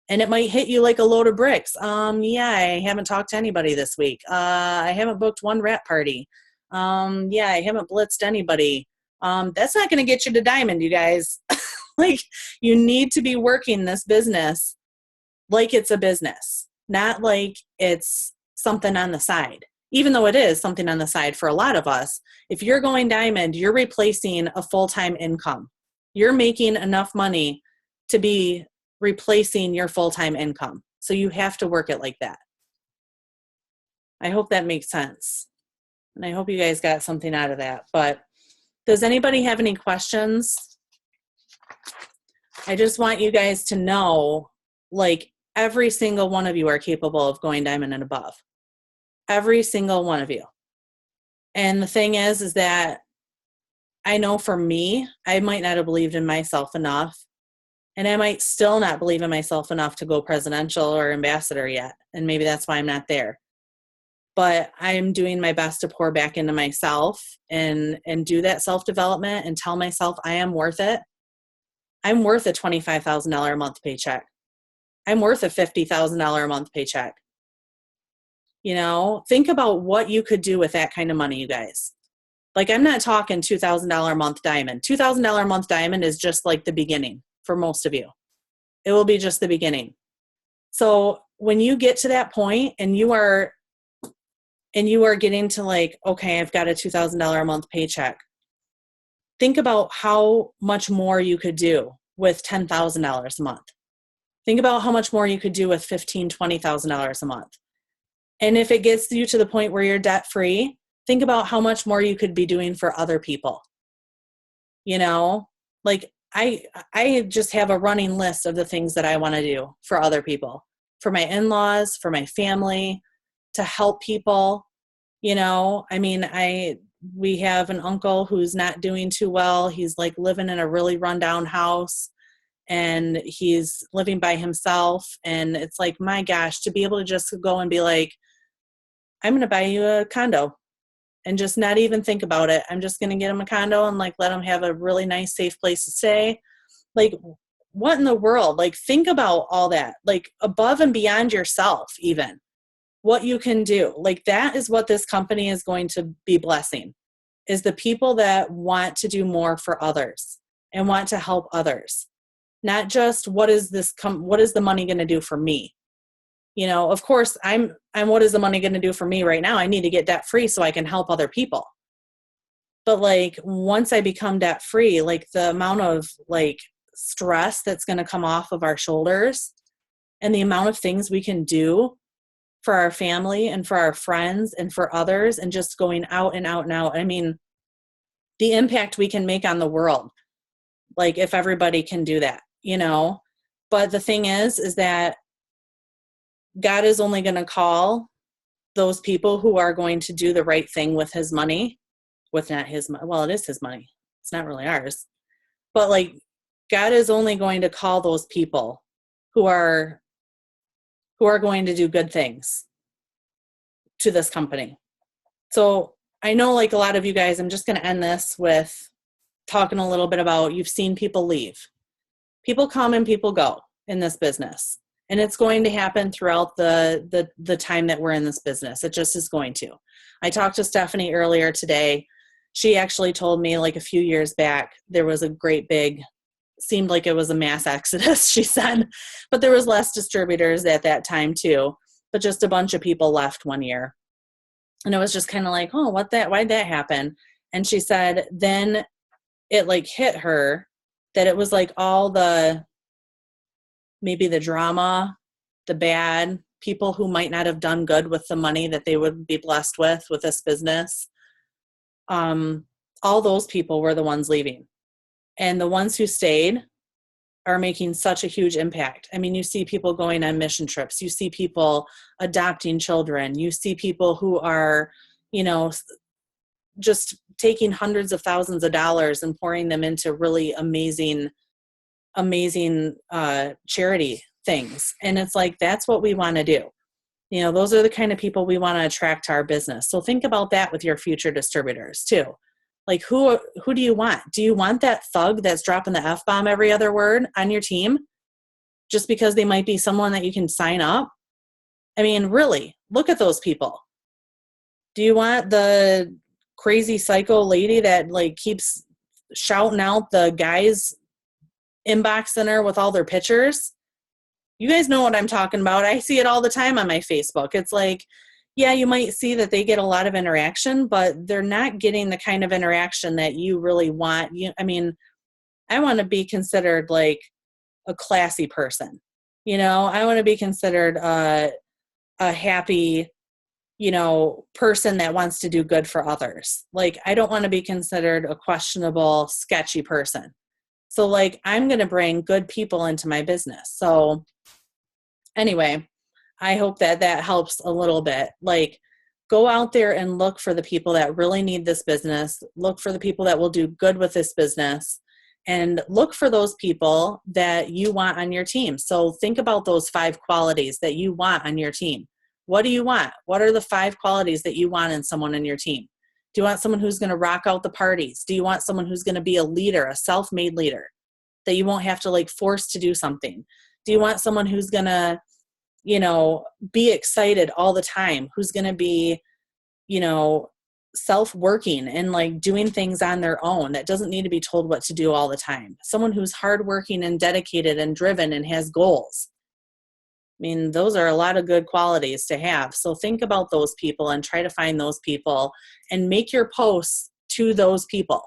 And it might hit you like a load of bricks. Yeah, I haven't talked to anybody this week. I haven't booked one wrap party. Yeah, I haven't blitzed anybody. That's not going to get you to diamond, you guys. Like, you need to be working this business like it's a business, not like it's something on the side. Even though it is something on the side for a lot of us, if you're going diamond, you're replacing a full-time income. You're making enough money to be replacing your full-time income. So you have to work it like that. I hope that makes sense. And I hope you guys got something out of that. But does anybody have any questions? I just want you guys to know, like, every single one of you are capable of going diamond and above. Every single one of you. And the thing is that I know for me, I might not have believed in myself enough. And I might still not believe in myself enough to go presidential or ambassador yet. And maybe that's why I'm not there. But I'm doing my best to pour back into myself and do that self-development and tell myself I am worth it. I'm worth a $25,000 a month paycheck. I'm worth a $50,000 a month paycheck. You know, think about what you could do with that kind of money, you guys. Like, I'm not talking $2,000 a month diamond. $2,000 a month diamond is just like the beginning for most of you. It will be just the beginning. So when you get to that point and you are getting to, like, okay, I've got a $2,000 a month paycheck. Think about how much more you could do with $10,000 a month. Think about how much more you could do with $15,000, $20,000 a month. And if it gets you to the point where you're debt free, think about how much more you could be doing for other people. You know, like, I just have a running list of the things that I want to do for other people, for my in-laws, for my family, to help people. You know, I mean, we have an uncle who's not doing too well. He's like living in a really rundown house and he's living by himself. And it's like, my gosh, to be able to just go and be like, I'm going to buy you a condo and just not even think about it. I'm just going to get him a condo and, like, let him have a really nice, safe place to stay. Like, what in the world? Like, think about all that, like, above and beyond yourself, even what you can do. Like, that is what this company is going to be blessing, is the people that want to do more for others and want to help others. Not just what is the money going to do for me? You know, of course, I'm what is the money going to do for me right now? I need to get debt free so I can help other people. But, like, once I become debt free, like, the amount of, like, stress that's going to come off of our shoulders and the amount of things we can do for our family and for our friends and for others, and just going out and out and out. I mean, the impact we can make on the world, like, if everybody can do that, you know. But the thing is that God is only going to call those people who are going to do the right thing with his money, with not his money. Well, it is his money. It's not really ours. But, like, God is only going to call those people who are going to do good things to this company. So I know, like, a lot of you guys, I'm just going to end this with talking a little bit about, you've seen people leave. People come and people go in this business. And it's going to happen throughout the time that we're in this business. It just is going to. I talked to Stephanie earlier today. She actually told me, like, a few years back, there was a great big, seemed like it was a mass exodus, she said. But there was less distributors at that time too. But just a bunch of people left one year. And it was just kind of like, oh, why'd that happen? And she said, then it, like, hit her that it was, like, all maybe the drama, the bad people who might not have done good with the money that they would be blessed with this business. All those people were the ones leaving. And the ones who stayed are making such a huge impact. I mean, you see people going on mission trips. You see people adopting children. You see people who are, you know, just taking hundreds of thousands of dollars and pouring them into really amazing charity things. And it's like, that's what we want to do. You know, those are the kind of people we want to attract to our business. So think about that with your future distributors too. Like, who do you want? Do you want that thug that's dropping the F-bomb every other word on your team just because they might be someone that you can sign up? I mean, really, look at those people. Do you want the crazy psycho lady that, like, keeps shouting out the guys inbox in her with all their pictures. You guys know what I'm talking about. I see it all the time on my Facebook. It's like, yeah, you might see that they get a lot of interaction, but they're not getting the kind of interaction that you really want. I mean, I want to be considered like a classy person. I want to be considered a happy, person that wants to do good for others. Like, I don't want to be considered a questionable, sketchy person. So like, I'm going to bring good people into my business. So anyway, I hope that helps a little bit. Like, go out there and look for the people that really need this business. Look for the people that will do good with this business, and look for those people that you want on your team. So think about those 5 qualities that you want on your team. What do you want? What are the 5 qualities that you want in someone in your team? Do you want someone who's going to rock out the parties? Do you want someone who's going to be a leader, a self-made leader that you won't have to like force to do something? Do you want someone who's going to, be excited all the time, who's going to be, self-working and like doing things on their own, that doesn't need to be told what to do all the time? Someone who's hardworking and dedicated and driven and has goals. I mean, those are a lot of good qualities to have. So think about those people and try to find those people and make your posts to those people,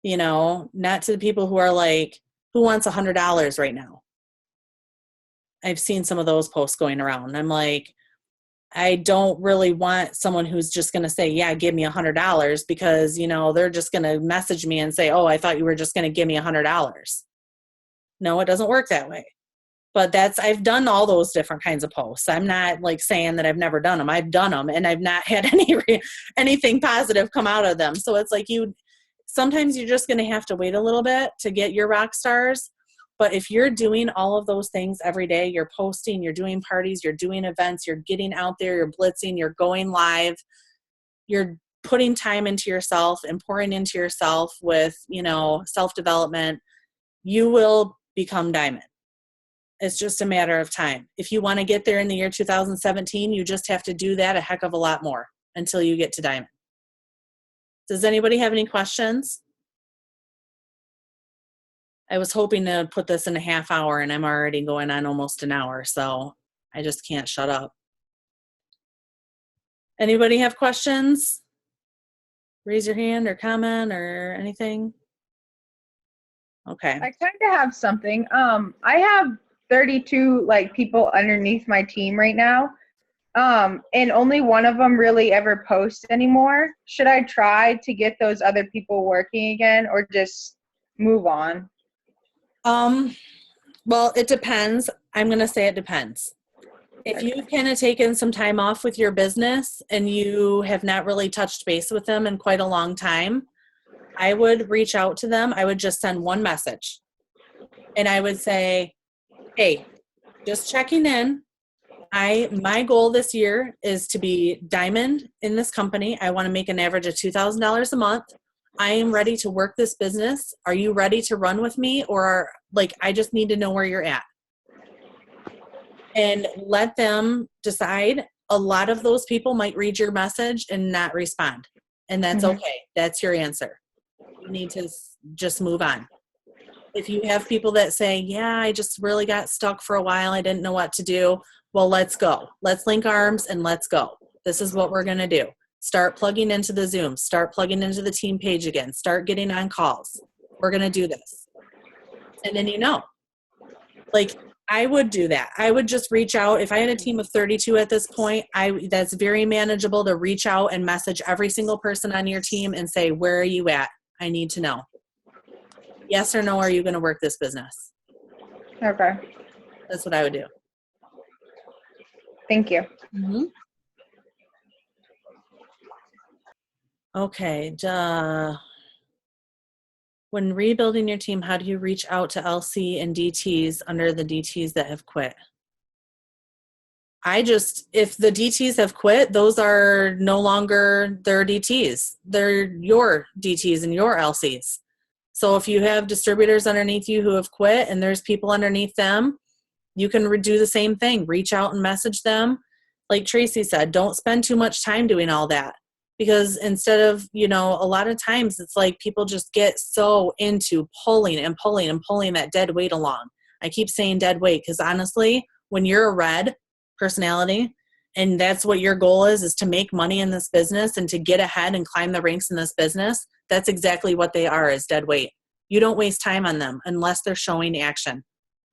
not to the people who are like, who wants $100 right now? I've seen some of those posts going around. I'm like, I don't really want someone who's just going to say, yeah, give me $100, because, they're just going to message me and say, oh, I thought you were just going to give me $100. No, it doesn't work that way. But I've done all those different kinds of posts. I'm not like saying that I've never done them. I've done them and I've not had anything positive come out of them. So it's like sometimes you're just going to have to wait a little bit to get your rock stars. But if you're doing all of those things every day, you're posting, you're doing parties, you're doing events, you're getting out there, you're blitzing, you're going live, you're putting time into yourself and pouring into yourself with, self-development, you will become diamond. It's just a matter of time. If you want to get there in the year 2017, you just have to do that a heck of a lot more until you get to diamond. Does anybody have any questions? I was hoping to put this in a half hour and I'm already going on almost an hour, so I just can't shut up. Anybody have questions? Raise your hand or comment or anything. Okay. I kind of have something. I have 32 people underneath my team right now. And only one of them really ever posts anymore. Should I try to get those other people working again or just move on? Well, it depends. I'm going to say it depends. If you've kind of taken some time off with your business and you have not really touched base with them in quite a long time, I would reach out to them. I would just send one message and I would say, hey, just checking in. My goal this year is to be diamond in this company. I want to make an average of $2,000 a month. I am ready to work this business. Are you ready to run with me? Or I just need to know where you're at. And let them decide. A lot of those people might read your message and not respond. And that's okay. That's your answer. You need to just move on. If you have people that say, yeah, I just really got stuck for a while, I didn't know what to do. Well, let's go. Let's link arms and let's go. This is what we're going to do. Start plugging into the Zoom. Start plugging into the team page again. Start getting on calls. We're going to do this. And then I would do that. I would just reach out. If I had a team of 32 at this point, that's very manageable to reach out and message every single person on your team and say, where are you at? I need to know. Yes or no, are you going to work this business? Okay. That's what I would do. Thank you. Mm-hmm. Okay. When rebuilding your team, how do you reach out to LC and DTs under the DTs that have quit? If the DTs have quit, those are no longer their DTs. They're your DTs and your LCs. So if you have distributors underneath you who have quit and there's people underneath them, you can do the same thing. Reach out and message them. Like Tracy said, don't spend too much time doing all that. Because instead of, you know, a lot of times it's like people just get so into pulling and pulling and pulling that dead weight along. I keep saying dead weight because honestly, when you're a red personality and that's what your goal is to make money in this business and to get ahead and climb the ranks in this business, that's exactly what they are, is dead weight. You don't waste time on them unless they're showing action,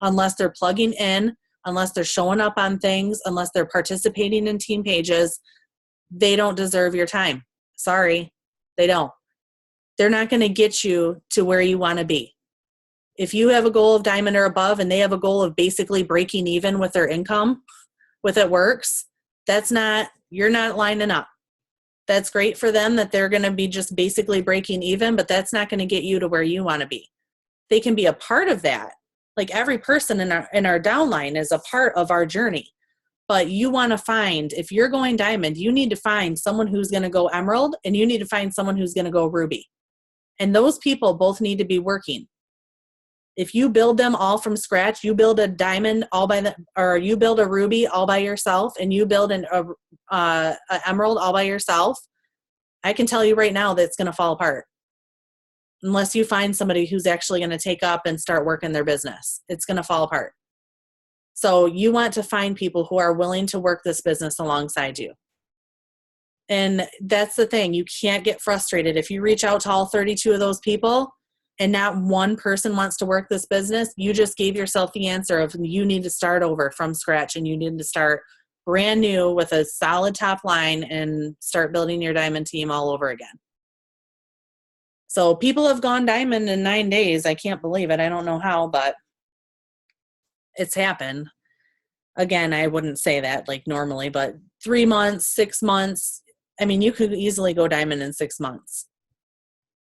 unless they're plugging in, unless they're showing up on things, unless they're participating in team pages. They don't deserve your time. Sorry, they don't. They're not going to get you to where you want to be. If you have a goal of diamond or above and they have a goal of basically breaking even with their income, with It Works, you're not lining up. That's great for them that they're going to be just basically breaking even, but that's not going to get you to where you want to be. They can be a part of that. Like every person in our downline is a part of our journey. But you want to find, if you're going diamond, you need to find someone who's going to go emerald and you need to find someone who's going to go ruby. And those people both need to be working. If you build them all from scratch, you build a diamond or you build a ruby all by yourself and you build an emerald all by yourself, I can tell you right now that it's going to fall apart. Unless you find somebody who's actually going to take up and start working their business, it's going to fall apart. So you want to find people who are willing to work this business alongside you. And that's the thing. You can't get frustrated. If you reach out to all 32 of those people and not one person wants to work this business, you just gave yourself the answer of you need to start over from scratch and you need to start brand new with a solid top line and start building your diamond team all over again. So people have gone diamond in 9 days. I can't believe it. I don't know how, but it's happened. Again, I wouldn't say that like normally, but 3 months, 6 months. I mean, you could easily go diamond in 6 months.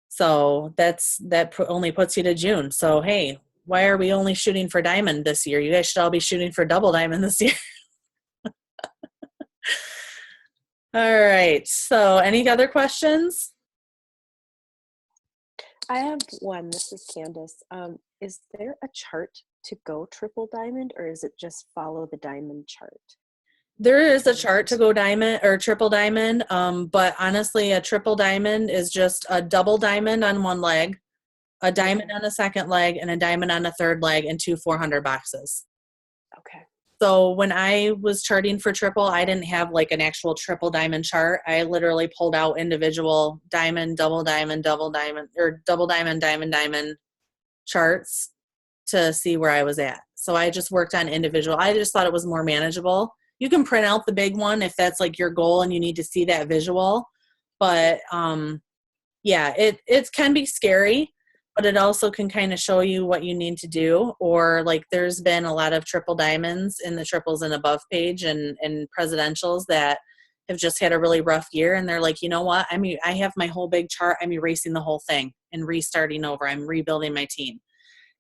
So that only puts you to June. So, hey, why are we only shooting for diamond this year? You guys should all be shooting for double diamond this year. All right. So any other questions? I have one. This is Candace. Is there a chart to go triple diamond, or is it just follow the diamond chart? There is a chart to go diamond or triple diamond, but honestly, a triple diamond is just a double diamond on one leg, a diamond on a second leg, and a diamond on a third leg, and 2 400 boxes. Okay. So when I was charting for triple, I didn't have like an actual triple diamond chart. I literally pulled out individual diamond, or double diamond, diamond charts to see where I was at. So I just worked on individual. I just thought it was more manageable. You can print out the big one if that's like your goal and you need to see that visual. But yeah, it can be scary, but it also can kind of show you what you need to do. Or like there's been a lot of triple diamonds in the triples and above page and presidentials that have just had a really rough year. And they're like, you know what? I mean, I have my whole big chart. I'm erasing the whole thing and restarting over. I'm rebuilding my team.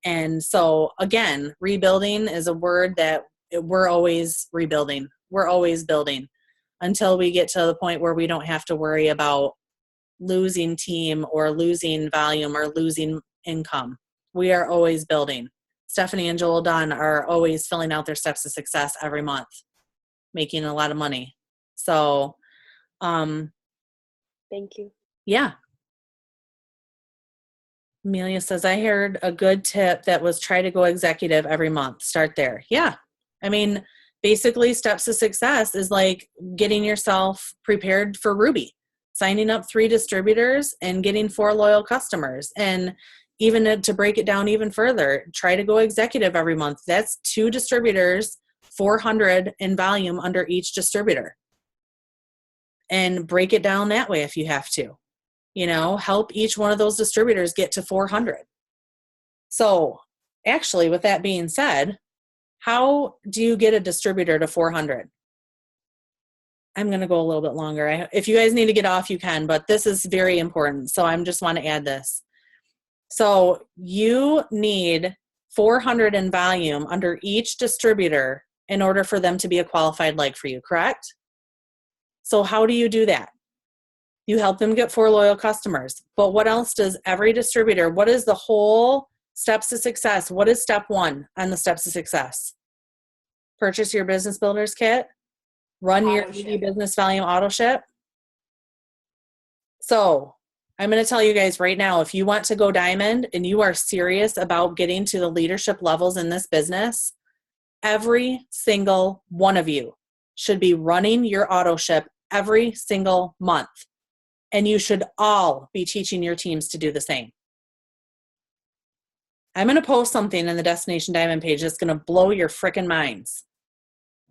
And so again, rebuilding is a word that we're always rebuilding. We're always building until we get to the point where we don't have to worry about losing team or losing volume or losing income. We are always building. Stephanie and Joel Dunn are always filling out their steps to success every month, making a lot of money. So, thank you. Yeah. Amelia says, I heard a good tip that was try to go executive every month. Start there. Yeah. I mean, basically steps to success is like getting yourself prepared for Ruby, signing up 3 distributors and getting 4 loyal customers. And even to break it down even further, try to go executive every month. That's 2 distributors, 400 in volume under each distributor. And break it down that way if you have to. You know, help each one of those distributors get to 400. So actually, with that being said, how do you get a distributor to 400? I'm going to go a little bit longer. If you guys need to get off, you can, but this is very important. So I just want to add this. So you need 400 in volume under each distributor in order for them to be a qualified leg for you, correct? So how do you do that? You help them get 4 loyal customers. But what else does every distributor, what is the whole steps to success? What is step 1 on the steps to success? Purchase your business builders kit, run your business volume auto ship, So I'm going to tell you guys right now, if you want to go diamond and you are serious about getting to the leadership levels in this business, every single one of you should be running your auto ship every single month. And you should all be teaching your teams to do the same. I'm going to post something in the Destination Diamond page that's going to blow your freaking minds.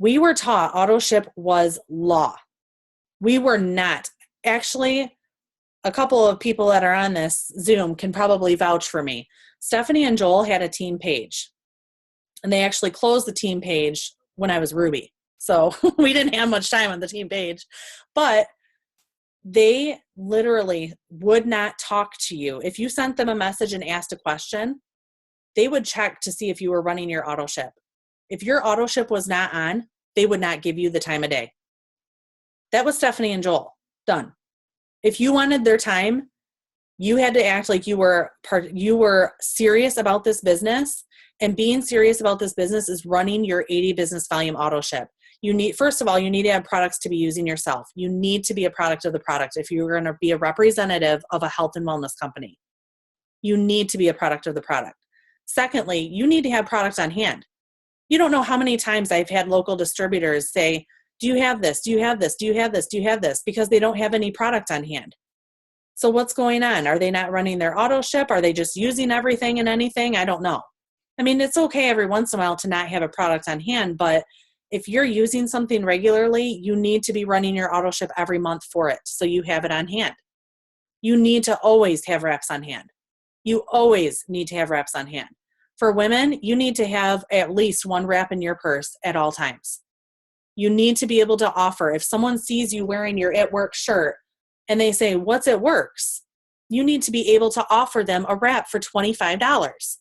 We were taught auto ship was law. We were not. Actually, a couple of people that are on this Zoom can probably vouch for me. Stephanie and Joel had a team page, and they actually closed the team page when I was Ruby. So we didn't have much time on the team page, but they literally would not talk to you. If you sent them a message and asked a question, they would check to see if you were running your auto ship. If your auto ship was not on, they would not give you the time of day. That was Stephanie and Joel. Done. If you wanted their time, you had to act like you were serious about this business. And being serious about this business is running your 80 business volume auto ship. First of all, you need to have products to be using yourself. You need to be a product of the product if you're going to be a representative of a health and wellness company. You need to be a product of the product. Secondly, you need to have products on hand. You don't know how many times I've had local distributors say, do you have this? Do you have this? Do you have this? Do you have this? Because they don't have any product on hand. So what's going on? Are they not running their auto ship? Are they just using everything and anything? I don't know. I mean, it's okay every once in a while to not have a product on hand, but if you're using something regularly, you need to be running your auto ship every month for it so you have it on hand. You need to always have reps on hand. You always need to have reps on hand. For women, you need to have at least one rep in your purse at all times. You need to be able to offer. If someone sees you wearing your It Works shirt and they say, what's It Works? You need to be able to offer them a wrap for $25.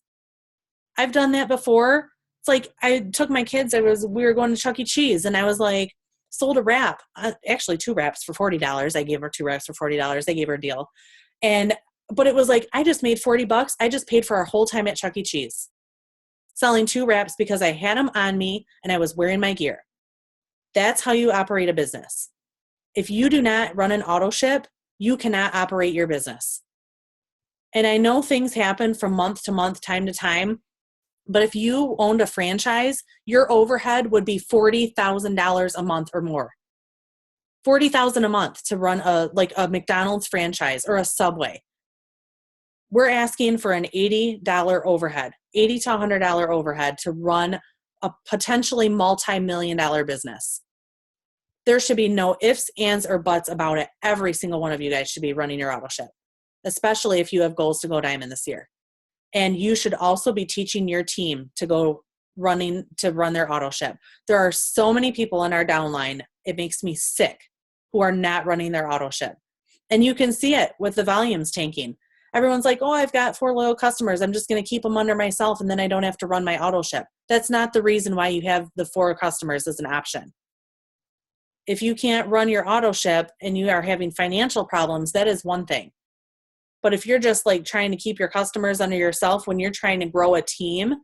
I've done that before. It's like I took my kids, we were going to Chuck E. Cheese and I was like, sold a wrap, actually 2 wraps for $40. I gave her 2 wraps for $40. I gave her a deal. But it was like, I just made $40. I just paid for our whole time at Chuck E. Cheese. Selling 2 wraps because I had them on me and I was wearing my gear. That's how you operate a business. If you do not run an auto ship, you cannot operate your business. And I know things happen from month to month, time to time, but if you owned a franchise, your overhead would be $40,000 a month or more. $40,000 a month to run a McDonald's franchise or a Subway. We're asking for an $80 overhead, $80 to $100 overhead to run a potentially multi-million-dollar business. There should be no ifs, ands, or buts about it. Every single one of you guys should be running your auto ship, especially if you have goals to go diamond this year. And you should also be teaching your team to run their auto ship. There are so many people in our downline, it makes me sick, who are not running their auto ship. And you can see it with the volumes tanking. Everyone's like, oh, I've got 4 loyal customers. I'm just going to keep them under myself and then I don't have to run my auto ship. That's not the reason why you have the 4 customers as an option. If you can't run your auto ship and you are having financial problems, that is one thing. But if you're just like trying to keep your customers under yourself when you're trying to grow a team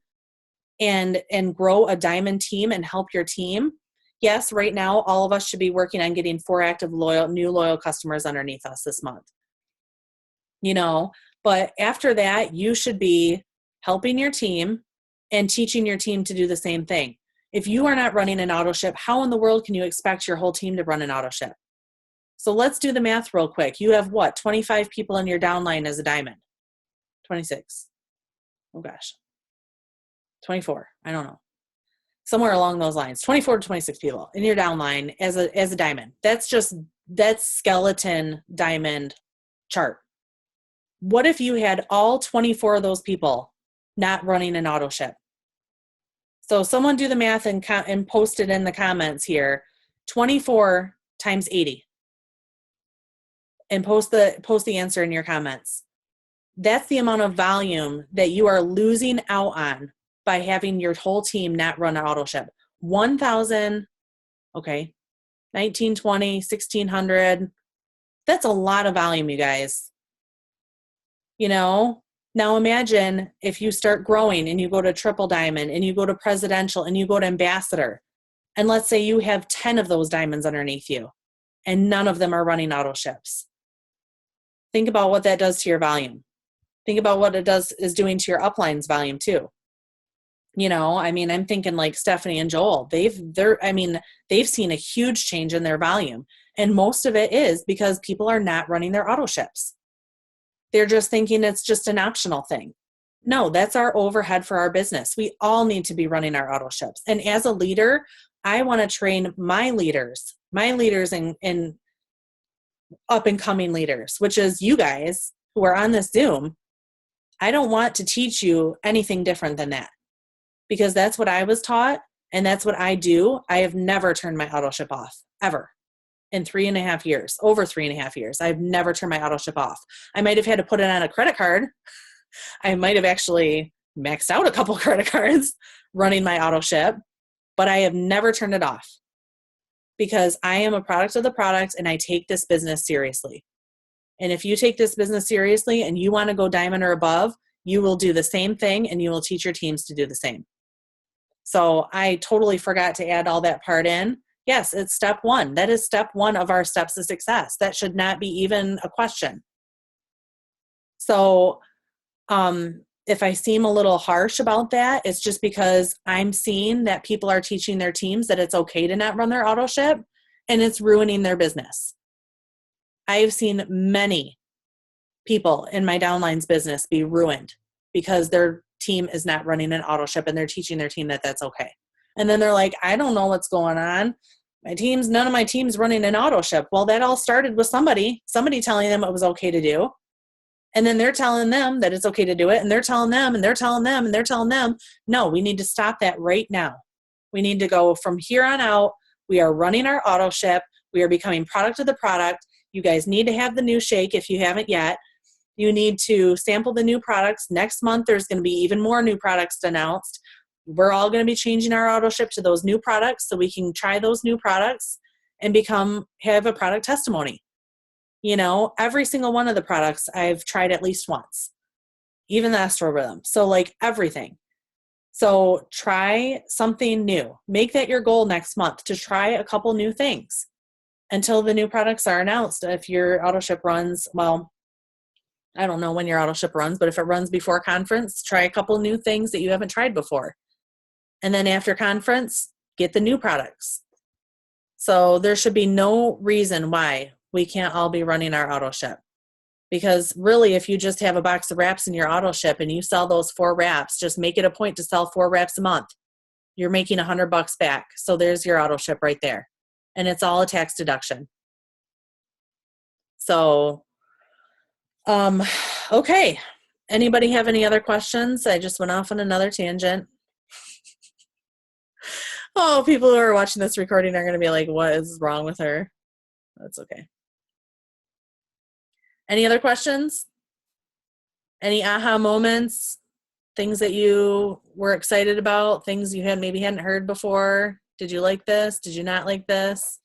and grow a diamond team and help your team, yes, right now, all of us should be working on getting 4 active new loyal customers underneath us this month. But after that, you should be helping your team and teaching your team to do the same thing. If you are not running an auto ship, how in the world can you expect your whole team to run an auto ship? So let's do the math real quick. You have 25 people in your downline as a diamond? 26. Oh gosh. 24. I don't know. Somewhere along those lines. 24 to 26 people in your downline as a diamond. That's skeleton diamond chart. What if you had all 24 of those people not running an auto ship? So someone do the math and post it in the comments here. 24 times 80. And post the answer in your comments. That's the amount of volume that you are losing out on by having your whole team not run an auto ship. 1,000, okay, 1920, 1,600. That's a lot of volume, you guys. Now imagine if you start growing and you go to triple diamond and you go to presidential and you go to ambassador. And let's say you have 10 of those diamonds underneath you and none of them are running auto ships. Think about what that does to your volume. Think about what is doing to your upline's volume too. I mean, I'm thinking like Stephanie and Joel, they've seen a huge change in their volume. And most of it is because people are not running their auto ships. They're just thinking it's just an optional thing. No, that's our overhead for our business. We all need to be running our auto ships. And as a leader, I want to train my leaders and up and coming leaders, which is you guys who are on this Zoom. I don't want to teach you anything different than that, because that's what I was taught and that's what I do. I have never turned my auto ship off, ever. In 3.5 years, over 3.5 years, I've never turned my auto ship off. I might have had to put it on a credit card. I might have actually maxed out a couple credit cards running my auto ship, but I have never turned it off because I am a product of the product and I take this business seriously. And if you take this business seriously and you want to go diamond or above, you will do the same thing and you will teach your teams to do the same. So I totally forgot to add all that part in. Yes, it's step one. That is step one of our steps to success. That should not be even a question. So if I seem a little harsh about that, it's just because I'm seeing that people are teaching their teams that it's okay to not run their auto ship and it's ruining their business. I've seen many people in my downlines business be ruined because their team is not running an auto ship and they're teaching their team that that's okay. And then they're like, I don't know what's going on. None of my team's running an auto ship. Well, that all started with somebody telling them it was okay to do. And then they're telling them that it's okay to do it. And they're telling them, and they're telling them, and they're telling them, no, we need to stop that right now. We need to go from here on out. We are running our auto ship. We are becoming product of the product. You guys need to have the new shake if you haven't yet. You need to sample the new products. Next month, there's going to be even more new products announced. We're all going to be changing our auto ship to those new products so we can try those new products and have a product testimony. Every single one of the products I've tried at least once, even the Astro Rhythm. So like everything. So try something new. Make that your goal next month to try a couple new things until the new products are announced. If your auto ship runs, well, I don't know when your auto ship runs, but if it runs before conference, try a couple new things that you haven't tried before. And then after conference, get the new products. So there should be no reason why we can't all be running our auto ship. Because really, if you just have a box of wraps in your auto ship and you sell those 4 wraps, just make it a point to sell 4 wraps a month. You're making $100 back. So there's your auto ship right there. And it's all a tax deduction. So, okay. Anybody have any other questions? I just went off on another tangent. Oh, people who are watching this recording are going to be like, what is wrong with her? That's okay. Any other questions? Any aha moments? Things that you were excited about? Things you maybe hadn't heard before? Did you like this? Did you not like this?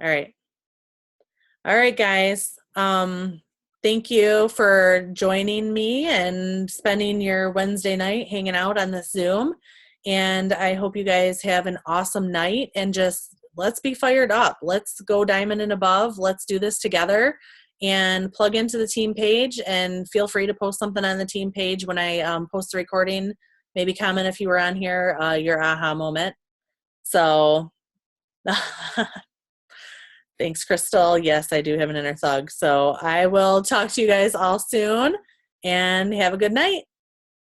All right. All right, guys. Thank you for joining me and spending your Wednesday night hanging out on this Zoom. And I hope you guys have an awesome night and just let's be fired up. Let's go diamond and above. Let's do this together and plug into the team page and feel free to post something on the team page when I post the recording. Maybe comment if you were on here, your aha moment. So thanks, Crystal. Yes, I do have an inner thug. So I will talk to you guys all soon and have a good night.